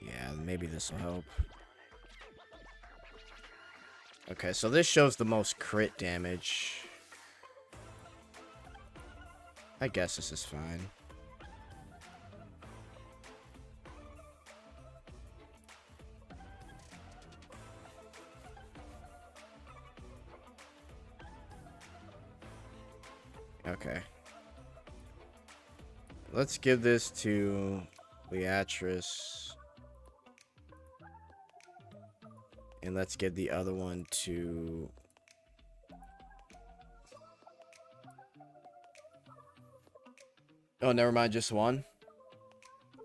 Speaker 1: Yeah, maybe this will help. Okay, so this shows the most crit damage. I guess this is fine. Okay. Let's give this to Beatrice. And let's give the other one to... Oh, never mind, just one.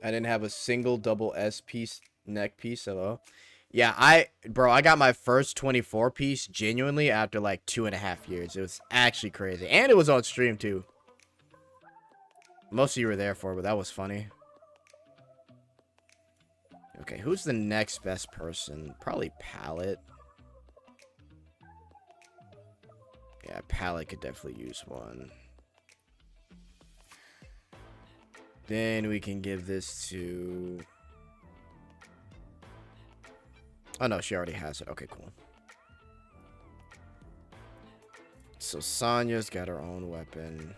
Speaker 1: I didn't have a single double S piece, neck piece at all. Yeah, I got my first 24 piece genuinely after like 2.5 years. It was actually crazy. And it was on stream too. Most of you were there for, but that was funny. Okay, who's the next best person? Probably Palette. Yeah, Palette could definitely use one. Then we can give this to... Oh, no, she already has it. Okay, cool. So Sonya's got her own weapon.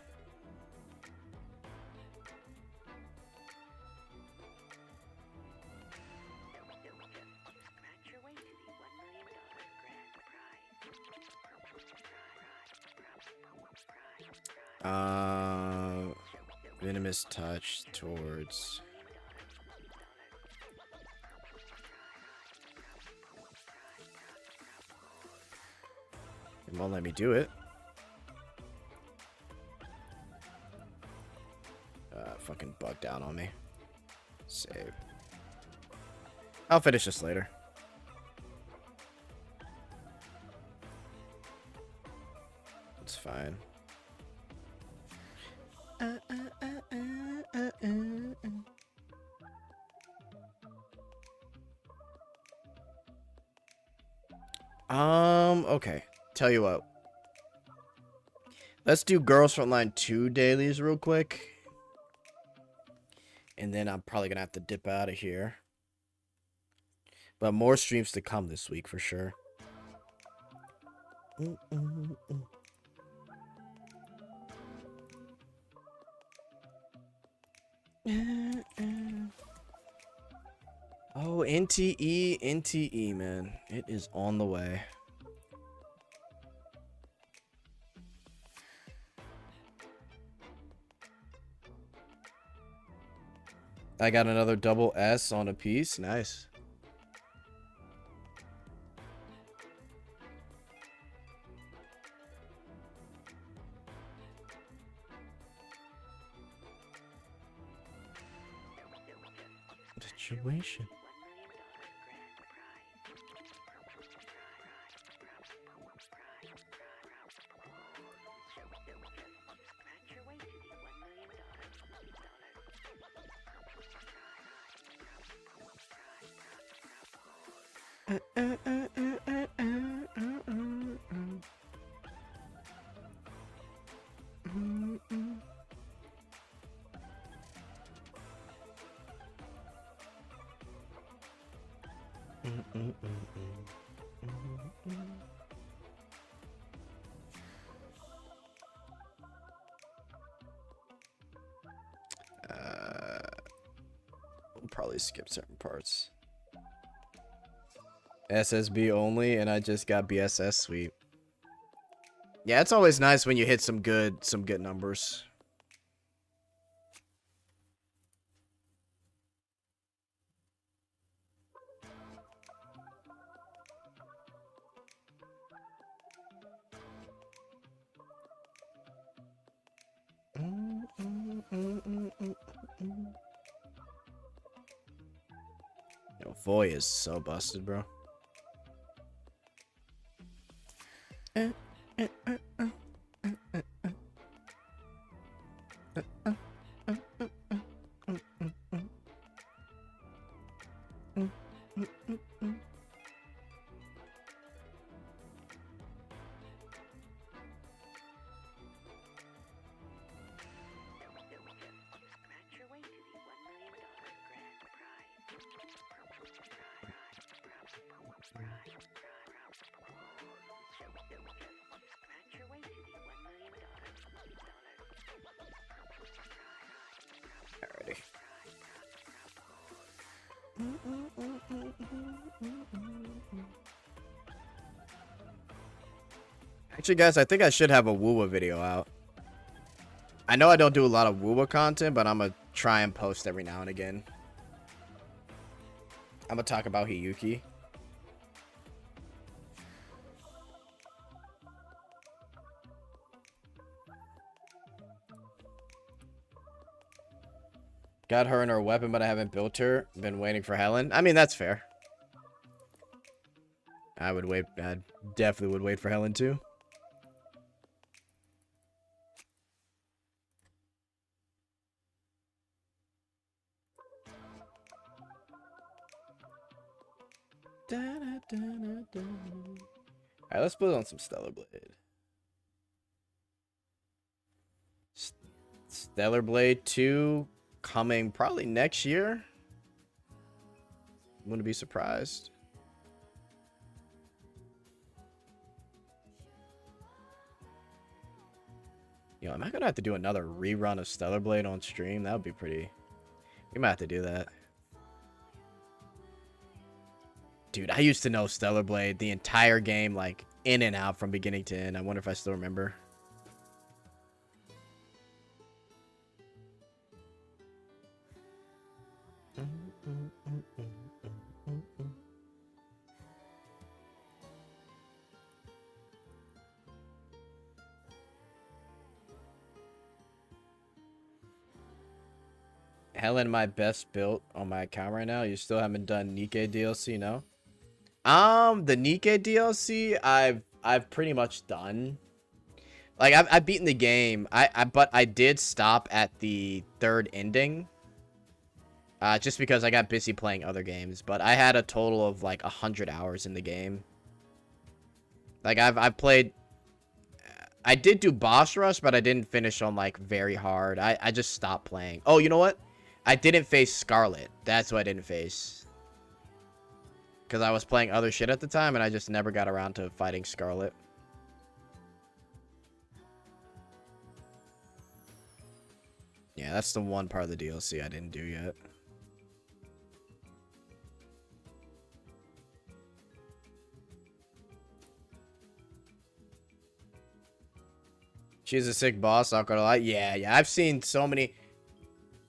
Speaker 1: Venomous touch towards... It won't let me do it. Fucking bugged out on me. Save. I'll finish this later. It's fine. Okay. Tell you what. Let's do Girls Frontline 2 dailies real quick. And then I'm probably going to have to dip out of here. But more streams to come this week for sure. Oh, NTE, man. It is on the way. I got another double S on a piece. Nice. Situation. We'll probably skip certain parts. SSB only, and I just got BSS sweep. Yeah, it's always nice when you hit some good numbers. Yo, Voy is so busted, bro. Actually, guys, I think I should have a Wuwa video out. I know I don't do a lot of Wuwa content, but I'm gonna try and post every now and again. I'm gonna talk about Hiyuki. Got her and her weapon, but I haven't built her. Been waiting for Helen. I mean, that's fair. I would wait. I definitely would wait for Helen too. Alright, let's put on some Stellar Blade. Stellar Blade 2 coming probably next year. Wouldn't be surprised. Yo, am I gonna have to do another rerun of Stellar Blade on stream? That would be pretty. We might have to do that. Dude, I used to know Stellar Blade the entire game, like, in and out from beginning to end. I wonder if I still remember. Helen, my best built on my account right now. You still haven't done Nikke DLC, no? The Nikke DLC, I've pretty much done. Like I've beaten the game. But I did stop at the 3rd ending. Just because I got busy playing other games. But I had a total of like 100 hours in the game. Like I've played. I did do boss rush, but I didn't finish on like very hard. I just stopped playing. Oh, you know what? I didn't face Scarlet. That's what I didn't face. Because I was playing other shit at the time, and I just never got around to fighting Scarlet. Yeah, that's the one part of the DLC I didn't do yet. She's a sick boss, not gonna lie. Yeah. I've seen so many.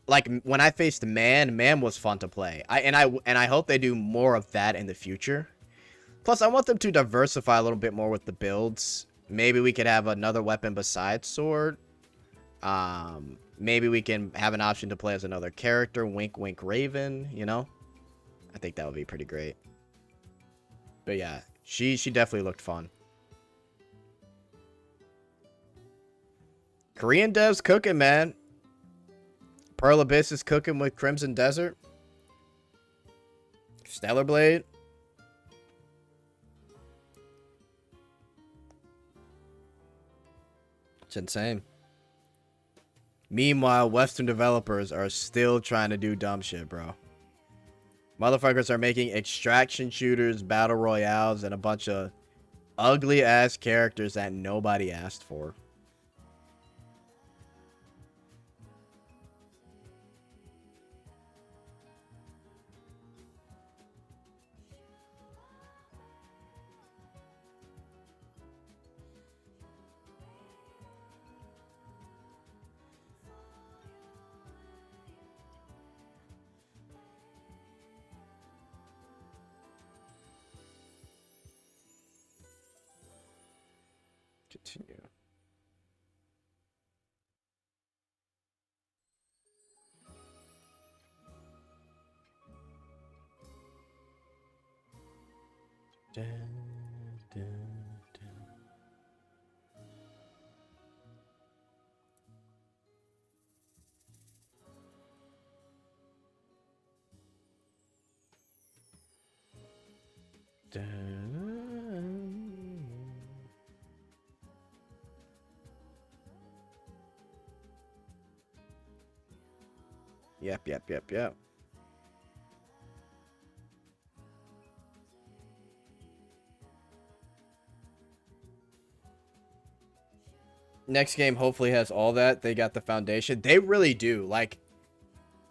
Speaker 1: Like when I faced Man was fun to play. I hope they do more of that in the future. Plus, I want them to diversify a little bit more with the builds. Maybe we could have another weapon besides sword. Maybe we can have an option to play as another character. Wink, wink, Raven. You know, I think that would be pretty great. But yeah, she definitely looked fun. Korean devs cooking, man. Pearl Abyss is cooking with Crimson Desert. Stellar Blade. It's insane. Meanwhile, Western developers are still trying to do dumb shit, bro. Motherfuckers are making extraction shooters, battle royales, and a bunch of ugly-ass characters that nobody asked for. Continue. Dun, dun, dun. Dun. Yep. Next game hopefully has all that. They got the foundation. They really do. Like,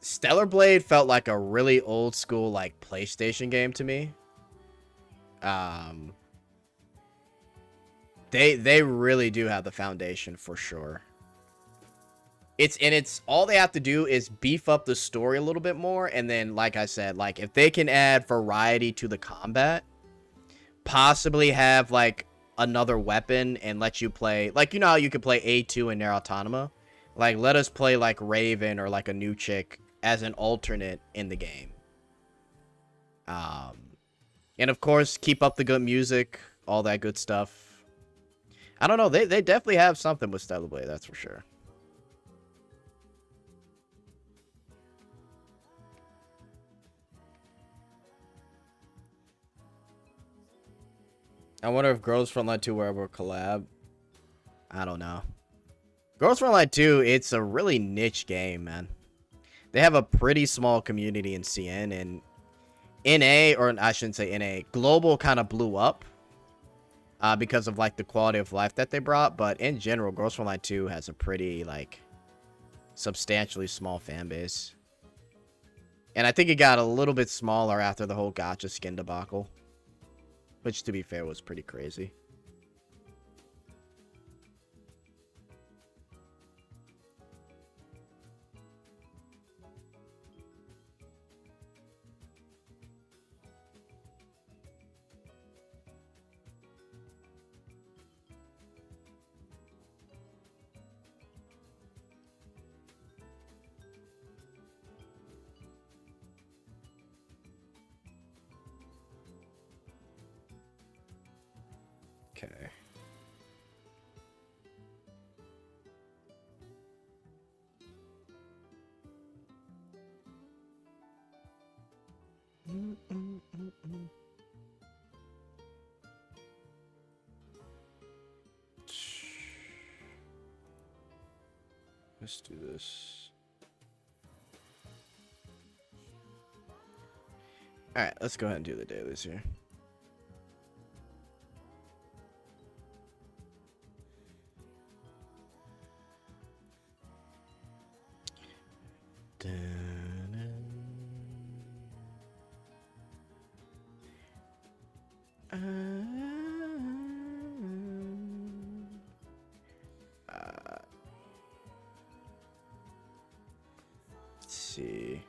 Speaker 1: Stellar Blade felt like a really old school, like, PlayStation game to me. They really do have the foundation for sure. It's all they have to do is beef up the story a little bit more, and then, like I said, like, if they can add variety to the combat, possibly have like another weapon and let you play, like, you know how you could play A2 in Nier Automata? Like, let us play like Raven or like a new chick as an alternate in the game. And of course, keep up the good music, all that good stuff. I don't know, they definitely have something with Stellar Blade, that's for sure. I wonder if Girls Frontline 2 will ever collab. I don't know. Girls Frontline 2, it's a really niche game, man. They have a pretty small community in CN, and NA, or I shouldn't say NA, Global kind of blew up because of like the quality of life that they brought. But in general, Girls Frontline 2 has a pretty like substantially small fan base. And I think it got a little bit smaller after the whole Gacha skin debacle. Which, to be fair, was pretty crazy. Okay. Let's do this. All right, let's go ahead and do the dailies here. Let's see.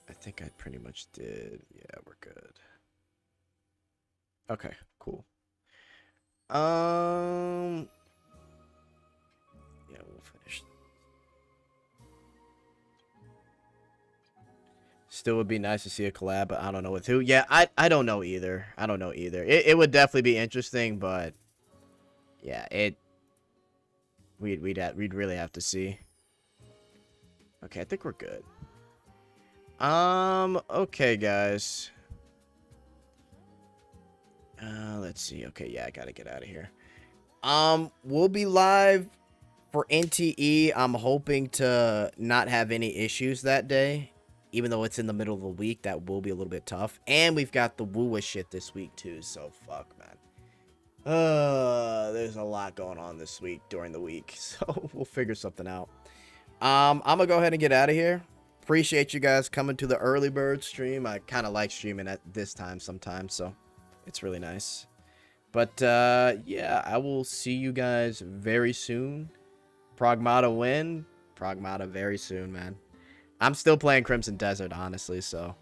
Speaker 1: I think I pretty much did. Yeah, we're good. Okay, cool. Yeah, we'll finish. Still would be nice to see a collab, but I don't know with who. Yeah, I don't know either. I don't know either. It would definitely be interesting, but yeah, we'd really have to see. Okay, I think we're good. Okay, guys. Let's see. Okay, yeah, I gotta get out of here. We'll be live for NTE. I'm hoping to not have any issues that day. Even though it's in the middle of the week, that will be a little bit tough. And we've got the Wuwa shit this week, too. So, fuck, man. There's a lot going on this week during the week. So, we'll figure something out. I'm going to go ahead and get out of here. Appreciate you guys coming to the early bird stream. I kind of like streaming at this time sometimes. So, it's really nice. But, yeah, I will see you guys very soon. Pragmata win. Pragmata very soon, man. I'm still playing Crimson Desert, honestly, so.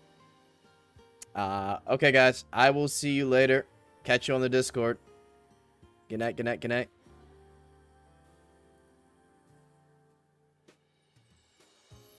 Speaker 1: Okay, guys. I will see you later. Catch you on the Discord. Good night, good night, good night.